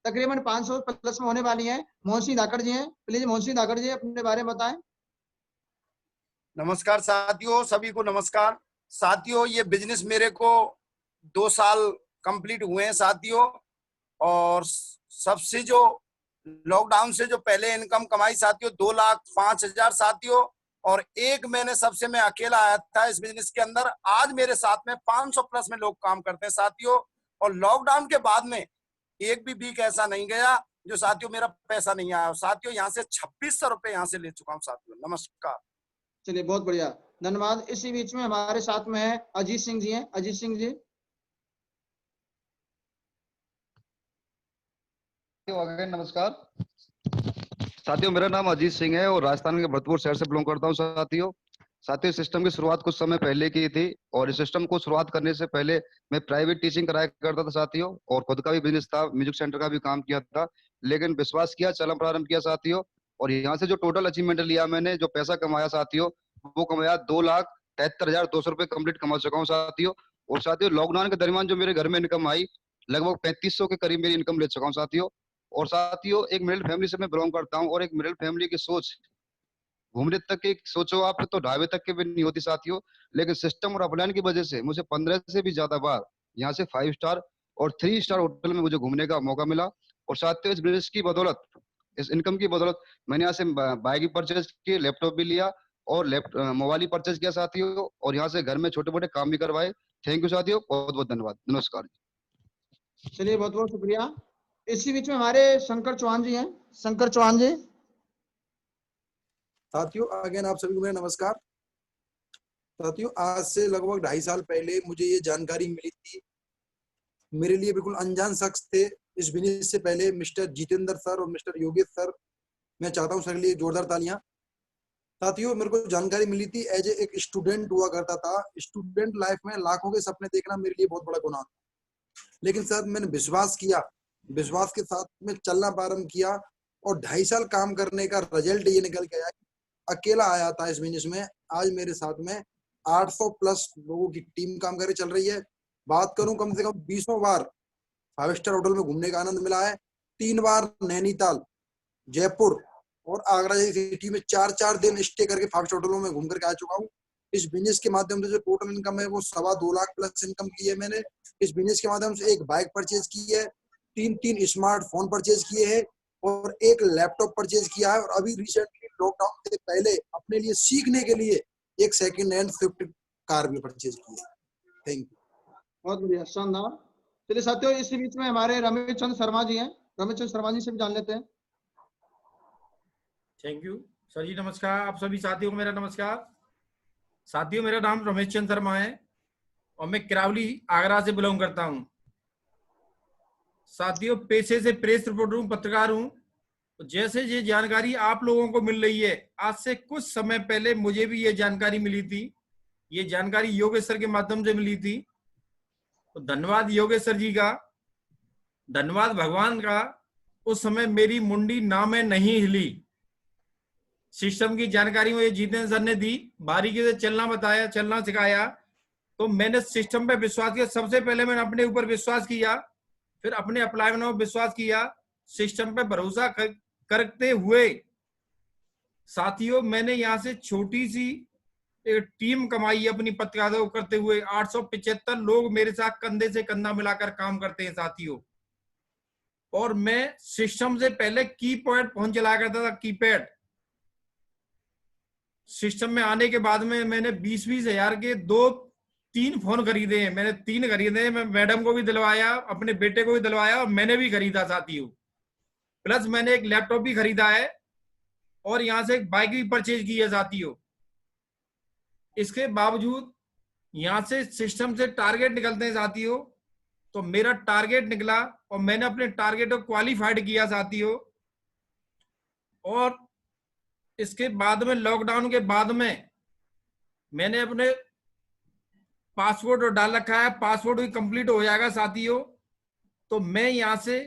तकरीबन 500 प्लस में होने वाली है। मोहन सिंह धाकड़ जी हैं, प्लीज मोहन सिंह धाकड़ जी अपने बारे में बताएं। नमस्कार साथियों, सभी को नमस्कार। साथियों, ये बिजनेस मेरे को 2 साल कंप्लीट हुए हैं साथियों, और सबसे जो लॉकडाउन से जो पहले इनकम कमाई साथियों 2,05,000 साथियों, और एक महीने सबसे मैं अकेला आया था इस बिजनेस के अंदर। आज मेरे साथ में 500 प्लस में लोग काम करते हैं साथियों, और लॉकडाउन के बाद में एक भी वीक ऐसा नहीं गया जो साथियों मेरा पैसा नहीं आया। साथियों, यहाँ से 2600 रुपए यहाँ से ले चुका हूँ साथियों। नमस्कार। चलिए, बहुत बढ़िया, धन्यवाद। इसी बीच में हमारे साथ में है अजीत सिंह जी हैं। अजीत सिंह जी, अगेन नमस्कार। साथियों, मेरा नाम अजीत सिंह है और राजस्थान के भरतपुर शहर से बिलोंग करता हूं। साथियों, सिस्टम की शुरुआत कुछ समय पहले की थी, और इस सिस्टम को शुरुआत करने से पहले मैं प्राइवेट टीचिंग कराया करता था साथियों, और खुद का भी बिजनेस था, म्यूजिक सेंटर का भी काम किया था। लेकिन विश्वास किया, चलन प्रारंभ किया साथियों, और यहाँ से जो टोटल अचीवमेंट लिया मैंने, जो पैसा कमाया साथियों, वो कमाया 2,73,200 रुपए कंप्लीट कमा चुका हूँ साथियों। और साथियों, लॉकडाउन के दरमियान जो मेरे घर में इनकम आई, लगभग 3500 के करीब मेरी इनकम ले चुका हूँ साथियों। और साथियों, एक मिडिल फैमिली से मैं बिलोंग करता हूँ, और एक मिडिल फैमिली की सोच घूमने तक की सोचो आप तो ढाबे तक की भी नहीं होती साथियों। लेकिन सिस्टम और अपलाइन की वजह से मुझे 15 से भी ज्यादा बार यहाँ से 5 स्टार और 3 स्टार होटल में मुझे घूमने का मौका मिला। और साथियों, इस बिजनेस की बदौलत, इस इनकम की बदौलत मैंने यहाँ से बाइक भी परचेज की, लैपटॉप भी लिया, और मोबाइल भी परचेज किया साथियों, और यहाँ से घर में छोटे मोटे काम भी करवाए। थैंक यू साथियों, बहुत बहुत धन्यवाद, नमस्कार। चलिए, बहुत बहुत शुक्रिया। इसी बीच में हमारे शंकर चौहान जी हैं। शंकर चौहान जी, साथियों अगेन आप सभी को मेरा नमस्कार। साथियों, आज से लगभग 2.5 साल पहले मुझे ये जानकारी मिली थी। मेरे लिए बिल्कुल अनजान शख्स थे इस बिजनेस से पहले, मिस्टर जितेंद्र सर और मिस्टर योगेश सर। मैं चाहता हूँ सर के लिए जोरदार तालियां। साथियों, मेरे को जानकारी मिली थी, एज एक स्टूडेंट हुआ करता था। स्टूडेंट लाइफ में लाखों के सपने देखना मेरे लिए बहुत बड़ा गुनाह था। लेकिन सर, मैंने विश्वास किया, विश्वास के साथ में चलना प्रारंभ किया, और 2.5 साल काम करने का रिजल्ट ये निकल के आया। अकेला आया था इस बिजनेस में, आज मेरे साथ में 800 प्लस लोगों की टीम काम करके चल रही है। बात करूं, कम से कम 20 बार 5 स्टार होटल में घूमने का आनंद मिला है। 3 बार नैनीताल, जयपुर और आगरा जैसी सिटी में 4-4 दिन स्टे करके 5 स्टार होटलों में घूम करके आ चुका हूँ। इस बिजनेस के माध्यम से जो टोटल इनकम है वो 2.25 लाख प्लस इनकम की है मैंने। इस बिजनेस के माध्यम से एक बाइक परचेज की है, 3 स्मार्टफोन परचेज किए हैं, और एक लैपटॉप परचेज किया है। और अभी रिसेंटली लॉकडाउन से पहले अपने लिए सीखने के लिए एक सेकंड हैंड स्विफ्ट कार भी परचेज की है। Thank you. बहुत बढ़िया, शानदार। चलिए साथियों, इसी बीच में हमारे रमेश चंद्र शर्मा जी हैं। रमेश चंद्र शर्मा जी से भी जान लेते हैं। थैंक यू सर जी, नमस्कार। आप सभी साथियों को मेरा नमस्कार। साथियों, मेरा नाम रमेश चंद्र शर्मा है और मैं किरावली आगरा से बिलोंग करता हूं। साथियों, पेशे से प्रेस रिपोर्टर हूं, पत्रकार हूं। जैसे ये जानकारी आप लोगों को मिल रही है, आज से कुछ समय पहले मुझे भी ये जानकारी मिली थी। ये जानकारी योगेश सर के माध्यम से मिली थी। तो धन्यवाद योगेश सर जी का, धन्यवाद भगवान का। उस समय मेरी मुंडी ना में नहीं हिली। सिस्टम की जानकारी मुझे जितेंद्र सर ने दी, बारीकी से चलना बताया, चलना सिखाया। तो मैंने सिस्टम पे विश्वास किया। सबसे पहले मैंने अपने ऊपर विश्वास किया, फिर अपने अपलाइन में विश्वास किया। सिस्टम पे भरोसा करते हुए साथियों, मैंने यहाँ से छोटी सी एक टीम कमाई अपनी पत्रकारिता को करते हुए। 875 लोग मेरे साथ कंधे से कंधा मिलाकर काम करते हैं साथियों। और मैं सिस्टम से पहले कीपैड फोन चलाया करता था, कीपैड। सिस्टम में आने के बाद में मैंने 20-20 हजार के 2-3 फोन खरीदे हैं। मैंने 3 खरीदे। मैं मैडम को भी दिलवाया, अपने बेटे को भी दिलवाया, और मैंने भी खरीदा साथियों। प्लस मैंने एक लैपटॉप भी खरीदा है, और यहां से एक बाइक भी परचेज की है साथियों। इसके बावजूद यहां से सिस्टम से टारगेट निकलते हैं साथियों। तो मेरा टारगेट निकला और मैंने अपने टारगेट को क्वालिफाइड किया साथियों। और इसके बाद में, लॉकडाउन के बाद में, मैंने अपने पासपोर्ट डाल रखा है। पासपोर्ट भी कंप्लीट हो जाएगा साथियों। तो मैं यहां से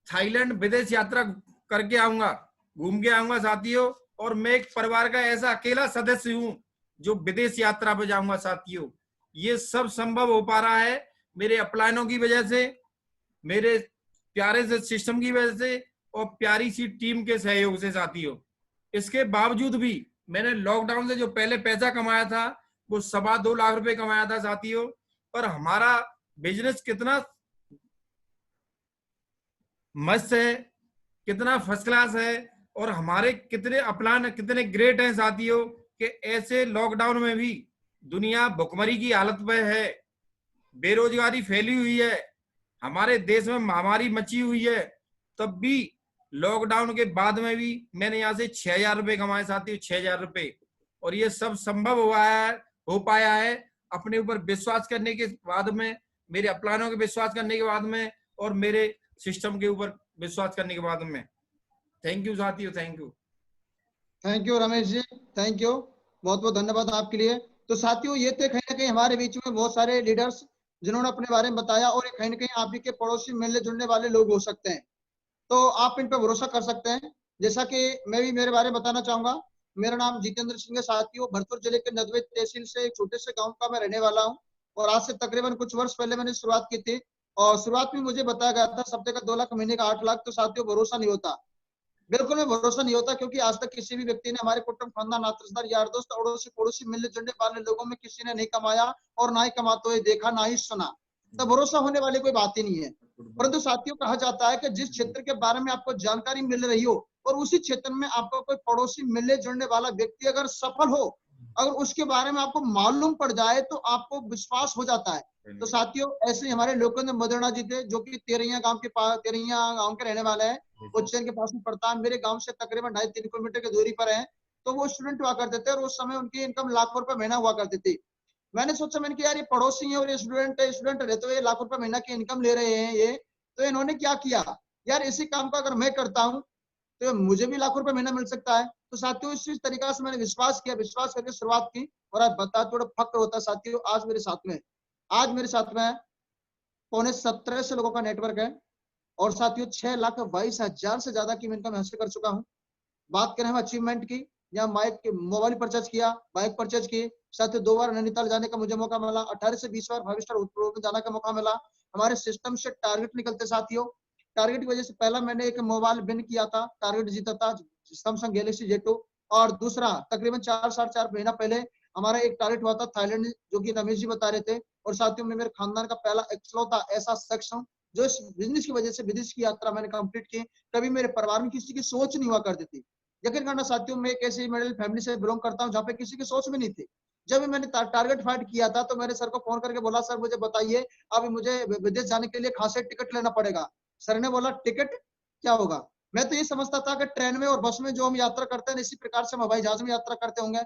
थाईलैंड विदेश यात्रा करके आऊंगा, घूम के आऊंगा साथियों। और मैं एक परिवार का ऐसा अकेला सदस्य हूं जो विदेश यात्रा पे जाऊंगा साथियों। ये सब संभव हो पा रहा है मेरे अपलायनों की वजह से, मेरे प्यारे से सिस्टम की वजह से और प्यारी सी टीम के सहयोग से साथियों। इसके बावजूद भी मैंने लॉकडाउन से जो पहले पैसा कमाया था वो 2.25 लाख रुपए कमाया था साथियों। पर हमारा बिजनेस कितना मस्त है, कितना फर्स्ट क्लास है और हमारे कितने अपलान कितने ग्रेट हैं साथियों कि ऐसे लॉकडाउन में भी दुनिया भुखमरी की हालत में है, बेरोजगारी फैली हुई है, हमारे देश में महामारी मची हुई है, तब भी लॉकडाउन के बाद में भी मैंने यहाँ से 6,000 रुपए कमाए साथियों, 6,000 रुपए। और ये सब संभव हो पाया है अपने ऊपर विश्वास करने के बाद में, मेरे अपलानों के विश्वास करने के बाद में और मेरे सिस्टम के ऊपर विश्वास करने के बाद में। थैंक यू साथियों, thank you Ramesh ji, thank you, बहुत बहुत धन्यवाद आपके लिए। तो साथियों ये थे कहीं ना कहीं हमारे बीच में बहुत सारे लीडर्स जिन्होंने अपने बारे में बताया और ये कहीं ना कहीं आप ही के पड़ोसी मिलने जुलने वाले लोग हो सकते हैं, तो आप इन पर भरोसा कर सकते हैं। जैसा कि मैं भी मेरे बारे में बताना चाहूंगा, मेरा नाम जितेंद्र सिंह है साथियों। भरतपुर जिले के नदवे तहसील से एक छोटे से गांव का मैं रहने वाला हूं और आज से तकरीबन कुछ वर्ष पहले मैंने शुरुआत की थी और शुरुआत में मुझे बताया गया था सप्ताह का 2 लाख, महीने का 8 लाख। तो साथियों भरोसा नहीं होता, बिल्कुल में भरोसा नहीं होता, क्योंकि आज तक किसी भी व्यक्ति ने, हमारे कुटुंब खानदान नातेदार यार दोस्त अड़ोसी पड़ोसी मिलने जुलने वाले लोगों में किसी ने नहीं कमाया और ना ही कमाते हुए देखा, ना ही सुना। तो भरोसा होने वाली कोई बात ही नहीं है। परंतु साथियों कहा जाता है कि जिस क्षेत्र के बारे में आपको जानकारी मिल रही हो और उसी क्षेत्र में आपको कोई पड़ोसी मिलने जुलने वाला व्यक्ति अगर सफल हो, अगर उसके बारे में आपको मालूम पड़ जाए तो आपको विश्वास हो जाता है। तो साथियों ऐसे ही हमारे लोकेंद्र मदेरणा जी थे जो कि तेरैया गांव के रहने वाले हैं, उज्जैन के पास में पड़ता है, मेरे गांव से तकरीबन 2.5-3 किलोमीटर की दूरी पर है। तो वो स्टूडेंट हुआ करते थे और उस समय उनकी इनकम लाखों रुपए महीना हुआ करती थी। मैंने सोचा, मैंने कहा यार ये पड़ोसी है और ये स्टूडेंट रहते हुए लाखों रुपए महीना की इनकम ले रहे हैं ये, तो इन्होंने क्या किया यार, इसी काम का अगर मैं करता हूँ तो मुझे भी लाखों रुपए महीना मिल सकता है। तो साथियों इस तरीका से मैंने विश्वास किया, विश्वास करके शुरुआत की और आज बता थोड़ा फक्र होता है साथियों, आज मेरे साथ में 17.25 लोगों का नेटवर्क है और साथियों 6,22,000 से ज्यादा की इनकम हासिल कर चुका हूँ। बात करें हम अचीवमेंट की, या मोबाइल परचेज किया, बाइक परचेज की, साथियों 2 बार नैनीताल जाने का मुझे मौका मिला, 18 से 20 बार 5 स्टार होटल में जाने का मौका मिला। हमारे सिस्टम से टारगेट निकलते साथियों, टारगेट की वजह से पहला मैंने एक मोबाइल विन किया था, टारगेट जीता था सैमसंग गैलेक्सी Z2, और दूसरा तकरीबन 4 महीना पहले हमारा एक टारगेट हुआ था थाईलैंड, जो कि रमेश जी बता रहे थे। और साथियों में मेरे खानदान का पहला इकलौता ऐसा शख्स हूं जो इस बिजनेस की वजह से विदेश की यात्रा मैंने कंप्लीट की। कभी मेरे परिवार में किसी की सोच नहीं हुआ करती थी। यकीन करना साथियों, मैं एक ऐसी मिडिल फैमिली से बिलोंग करता हूं जहाँ पे किसी की सोच भी नहीं थी। जब भी मैंने टारगेट फाइट किया था तो मैंने सर को फोन करके बोला, सर मुझे बताइए अब मुझे विदेश जाने के लिए कहाँ से टिकट लेना पड़ेगा। सर ने बोला टिकट क्या होगा। मैं तो ये समझता था कि ट्रेन में और बस में जो हम यात्रा करते हैं इसी प्रकार से हम हवाई जहाज में यात्रा करते होंगे।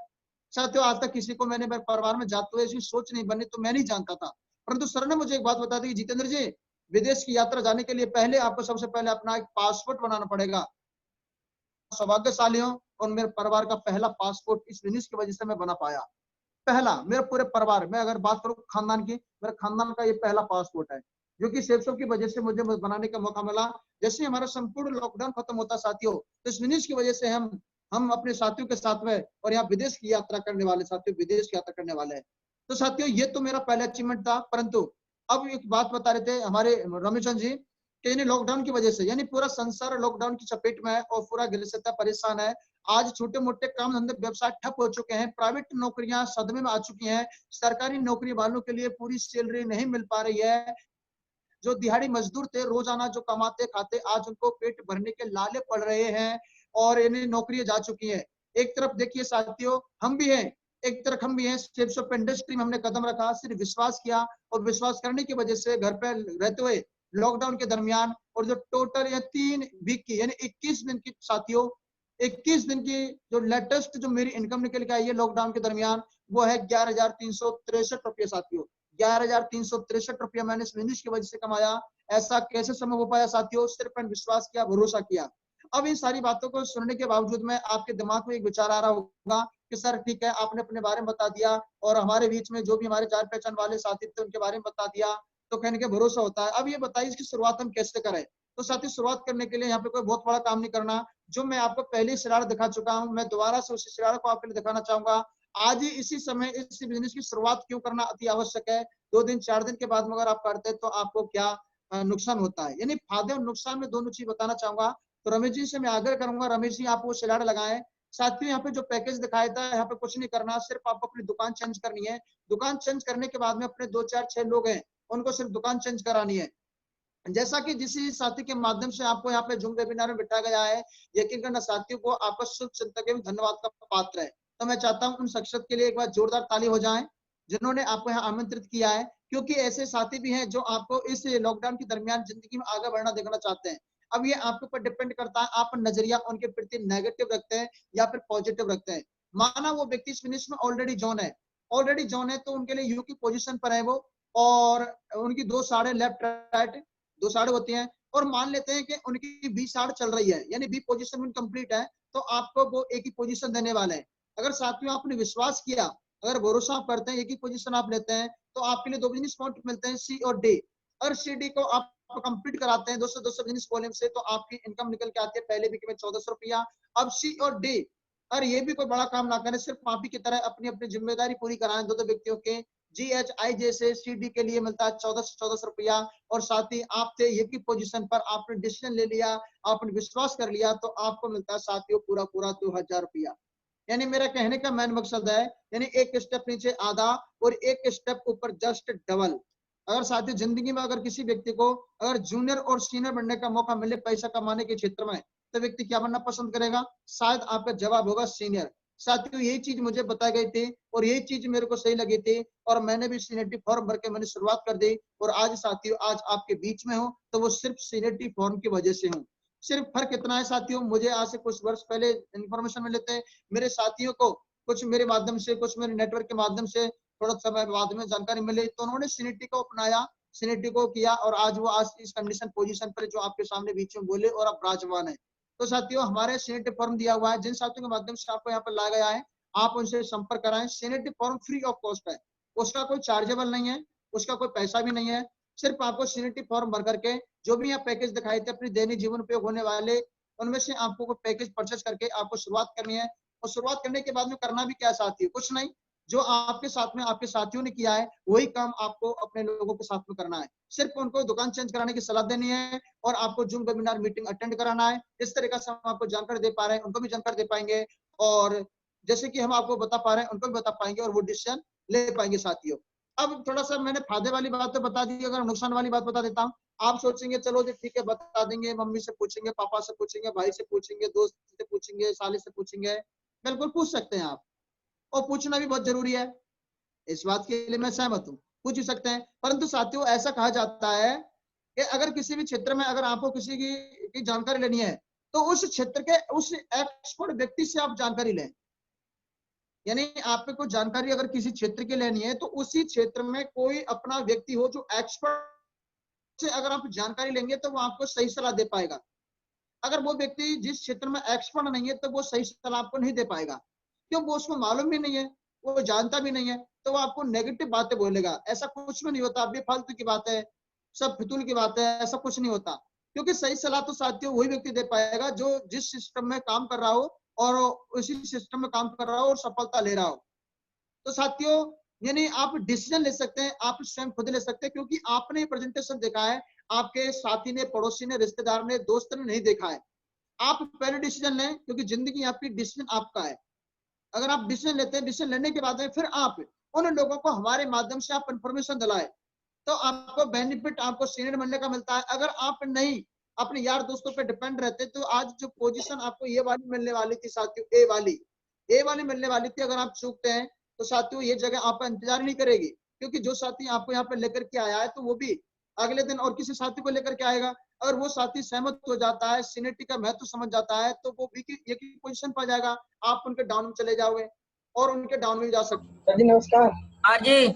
साथियों आज तक किसी को मैंने मेरे परिवार में जाते हुए ऐसी सोच नहीं बनी, तो मैं नहीं जानता था। परंतु सर ने मुझे एक बात बता दी, जितेंद्र जी विदेश की यात्रा जाने के लिए पहले आपको सबसे पहले अपना एक पासपोर्ट बनाना पड़ेगा। सौभाग्यशाली हूं और मेरे परिवार का पहला पासपोर्ट इस बिजनेस की वजह से मैं बना पाया। पहला, मेरे पूरे परिवार में अगर बात करूं खानदान की, मेरे खानदान का ये पहला पासपोर्ट है जो कि सेल्सो की वजह से मुझे बनाने का मौका मिला। जैसे हमारा संपूर्ण लॉकडाउन खत्म होता साथियों, तो इस बिजनेस की वजह से हम अपने साथियों के साथ में और यहाँ विदेश की यात्रा करने वाले साथियों, विदेश की यात्रा करने वाले हैं। तो साथियों ये तो मेरा पहला अचीवमेंट था। परंतु अब एक बात बता रहे थे हमारे रमेश जी कि यानी लॉकडाउन की वजह से, यानी पूरा संसार लॉकडाउन की चपेट में है और पूरा गृहस्थ परेशान है। आज छोटे मोटे काम धंधे व्यवसाय ठप हो चुके हैं, प्राइवेट नौकरियां सदमे में आ चुकी हैं, सरकारी नौकरी वालों के लिए पूरी सैलरी नहीं मिल पा रही है। जो दिहाड़ी मजदूर थे रोजाना जो कमाते खाते, आज उनको पेट भरने के लाले पड़ रहे हैं और इन्हें नौकरियां जा चुकी है। एक तरफ देखिए साथियों हम भी हैं, एक तरफ हम भी हैं, सेल्स ऑफ इंडस्ट्री में हमने कदम रखा, सिर्फ विश्वास किया और विश्वास करने की वजह से घर पे रहते हुए लॉकडाउन के दरमियान और जो टोटल 3 वीक की यानी 21 दिन की साथियों, 21 दिन की जो लेटेस्ट जो मेरी इनकम निकल के आई है लॉकडाउन के दरमियान, वो है 11,363 रुपये साथियों। 11,363 रुपया मैंने इस बिजनेस की वजह से कमाया। ऐसा कैसे संभव हो पाया साथियों? सिर्फ मैंने विश्वास किया, भरोसा किया। अब इन सारी बातों को सुनने के बावजूद में आपके दिमाग में एक विचार आ रहा होगा कि सर ठीक है आपने अपने बारे में बता दिया और हमारे बीच में जो भी हमारे जान पहचान वाले साथी थे उनके बारे में बता दिया, तो कहने के भरोसा होता है। अब ये बताइए इसकी शुरुआत हम कैसे करें? तो साथियों शुरुआत करने के लिए यहाँ पे कोई बहुत बड़ा काम नहीं करना, जो मैं आपको पहले स्लाइड दिखा चुका हूं, मैं दोबारा से उसी स्लाइड को आपके लिए दिखाना चाहूंगा। आज ही इसी समय इस बिजनेस की शुरुआत क्यों करना अति आवश्यक है। 2 दिन 4 दिन के बाद में अगर आप करते हैं तो आपको क्या नुकसान होता है, यानी फायदे और नुकसान में दोनों चीज बताना चाहूंगा। तो रमेश जी से मैं आग्रह करूंगा, रमेश जी आप वो स्लाइड लगाएं। साथियों यहाँ पे जो पैकेज दिखाया था, यहाँ पे कुछ नहीं करना, सिर्फ आपको अपनी दुकान चेंज करनी है। दुकान चेंज करने के बाद में अपने 2 4 6 लोग हैं, उनको सिर्फ दुकान चेंज करानी है। जैसा कि जिस साथी के माध्यम से आपको यहाँ पे जूम वेबिनार में बिठाया गया है, यकीन करना साथियों को आपका शुभ चिंतक एवं धन्यवाद का पात्र है। तो मैं चाहता हूँ उन शख्सियत के लिए एक बार जोरदार ताली हो जाए जिन्होंने आपको यहाँ आमंत्रित किया है, क्योंकि ऐसे साथी भी हैं जो आपको इस लॉकडाउन के दरमियान जिंदगी में आगे बढ़ना देखना चाहते हैं। अब ये आपके ऊपर डिपेंड करता है, आप नजरिया उनके प्रति नेगेटिव रखते हैं या फिर पॉजिटिव रखते हैं। माना वो व्यक्ति इस फिनिश में ऑलरेडी जॉन है, तो उनके लिए यू की पोजीशन पर है वो, और उनकी 2 साढ़े लेफ्ट राइट 2 साढ़े होती हैं, और मान लेते हैं कि उनकी बी साढ़ चल रही है, यानी बी पोजीशन इनकम्प्लीट है, तो आपको वो एक ही पोजीशन देने वाले हैं। अगर साथियों आपने विश्वास किया, अगर भरोसा आप करते हैं, एक ही पोजीशन आप लेते हैं, तो आपके लिए 2 बिजनेस पॉइंट मिलते हैं, सी और डी। अगर सी डी को आप कंप्लीट कराते हैं 200 बिजनेस वॉल्यूम से, तो आपकी इनकम निकल के आती है पहले वीक में 1400 रुपया। अब सी और डी, अरे ये भी कोई बड़ा काम ना करें, सिर्फ आप ही की तरह अपनी अपनी जिम्मेदारी पूरी कराएं 2 व्यक्तियों के। GHI जैसे CD के लिए मिलता है 1400 रुपया, और साथ ही आप थे ये की पोजीशन पर, आपने डिसीजन ले लिया, आपने विश्वास कर लिया, तो आपको मिलता है साथियों पूरा 2000 रुपया। यानी मेरा कहने का मेन मकसद है, यानी एक स्टेप नीचे आधा और एक स्टेप ऊपर जस्ट डबल। अगर साथियों जिंदगी में अगर किसी व्यक्ति को अगर जूनियर और सीनियर बनने का मौका मिले पैसा कमाने के क्षेत्र में, तो व्यक्ति क्या बनना पसंद करेगा? शायद आपका जवाब होगा सीनियर। साथियों यही चीज मुझे बताई गई थी और यही चीज मेरे को सही लगी थी, और मैंने भी सीनियरिटी फॉर्म भर के मैंने शुरुआत कर दी, और आज साथियों आज आपके बीच में हूँ, तो वो सिर्फ सीनियरिटी फॉर्म की वजह से हूँ। सिर्फ फर्क इतना है साथियों, मुझे आज से कुछ वर्ष पहले इन्फॉर्मेशन मिले थे, मेरे साथियों को कुछ मेरे माध्यम से, कुछ मेरे नेटवर्क के माध्यम से थोड़ा समय बाद में जानकारी मिली, तो उन्होंने सीनियरिटी को अपनाया, सीनियरिटी को किया, और आज वो आज इस कंडीशन पोजीशन पर जो आपके सामने बीच में बोले और अब विराजमान है। तो साथियों हमारे सीनियरिटी फॉर्म दिया हुआ है, जिन साथियों के माध्यम से आपको यहाँ पर लाया गया है, आप उनसे संपर्क कराएं। Seniority form free of cost है, उसका कोई चार्जेबल नहीं है, उसका कोई पैसा भी नहीं है। सिर्फ आपको सीनियरिटी फॉर्म भर करके जो भी आप पैकेज दिखाए थे अपने दैनिक जीवन उपयोग होने वाले, उनमें से आपको कोई पैकेज परचेज करके आपको शुरुआत करनी है। और शुरुआत करने के बाद में करना भी क्या साथियों, कुछ नहीं, जो आपके साथ में आपके साथियों ने किया है वही काम आपको अपने लोगों के साथ में करना है। सिर्फ उनको दुकान चेंज कराने की सलाह देनी है और आपको जूम वेबिनार मीटिंग अटेंड कराना है। इस तरीके से हम आपको जानकारी दे पा रहे हैं, उनको भी जानकारी दे पाएंगे, और जैसे कि हम आपको बता पा रहे हैं उनको भी बता पाएंगे, और वो डिसीजन ले पाएंगे साथियों। अब थोड़ा सा मैंने फायदे वाली बात तो बता दी, अगर नुकसान वाली बात बता देता हूँ। आप सोचेंगे चलो जी ठीक है बता देंगे, मम्मी से पूछेंगे, पापा से पूछेंगे, भाई से पूछेंगे, दोस्त से पूछेंगे, साले से पूछेंगे। बिल्कुल पूछ सकते हैं आप, और पूछना भी बहुत जरूरी है, इस बात के लिए मैं सहमत हूँ, पूछ ही सकते हैं। परंतु साथियों ऐसा कहा जाता है कि अगर किसी भी क्षेत्र में अगर आपको किसी की जानकारी लेनी है, तो उस क्षेत्र के उस एक्सपर्ट व्यक्ति से आप जानकारी लें। यानी आपको कोई जानकारी अगर किसी क्षेत्र की लेनी है, तो उसी क्षेत्र में कोई अपना व्यक्ति हो जो एक्सपर्ट से अगर आप जानकारी लेंगे, तो वो आपको सही सलाह दे पाएगा। अगर वो व्यक्ति जिस क्षेत्र में एक्सपर्ट नहीं है, तो वो सही सलाह आपको नहीं दे पाएगा, क्यों? वो उसको मालूम भी नहीं है, वो जानता भी नहीं है, तो वो आपको नेगेटिव बातें बोलेगा। ऐसा कुछ भी नहीं होता, बेफालतू की बात है, सब फितूल की बात है, ऐसा कुछ नहीं होता। क्योंकि सही सलाह तो साथियों वही व्यक्ति दे पाएगा जो जिस सिस्टम में काम कर रहा हो और उसी सिस्टम में काम कर रहा हो और सफलता ले रहा हो। तो साथियों यानी आप डिसीजन ले सकते हैं, आप स्वयं खुद ले सकते हैं, क्योंकि आपने प्रेजेंटेशन देखा है, आपके साथी ने, पड़ोसी ने, रिश्तेदार ने, दोस्त ने नहीं देखा है। आप पहले डिसीजन लें, क्योंकि जिंदगी आपकी, डिसीजन आपका है। अगर आप डिसीजन लेते हैं, डिसीजन लेने के बाद में फिर आप उन लोगों को हमारे माध्यम से आप इंफॉर्मेशन दिलाए, तो आपको बेनिफिट, आपको सीनियर बनने का मिलता है। अगर आप नहीं अपने यार दोस्तों पे डिपेंड रहते, तो आज जो पोजीशन आपको ये वाली मिलने वाली थी साथियों, ए वाली मिलने वाली थी, अगर आप चूकते हैं तो साथियों ये जगह आपका इंतजार नहीं करेगी, क्योंकि जो साथी आपको यहाँ पे लेकर के आया है, तो वो भी अगले दिन और किसी साथी को लेकर के आएगा। अगर वो साथी सहमत हो जाता है, सीनियरिटी का महत्व समझ जाता है, तो वो भी एक ही पोजीशन पर जाएगा, आप उनके डाउन में चले जाओगे और उनके डाउन में जा सकते। जी नमस्कार। हाँ जी।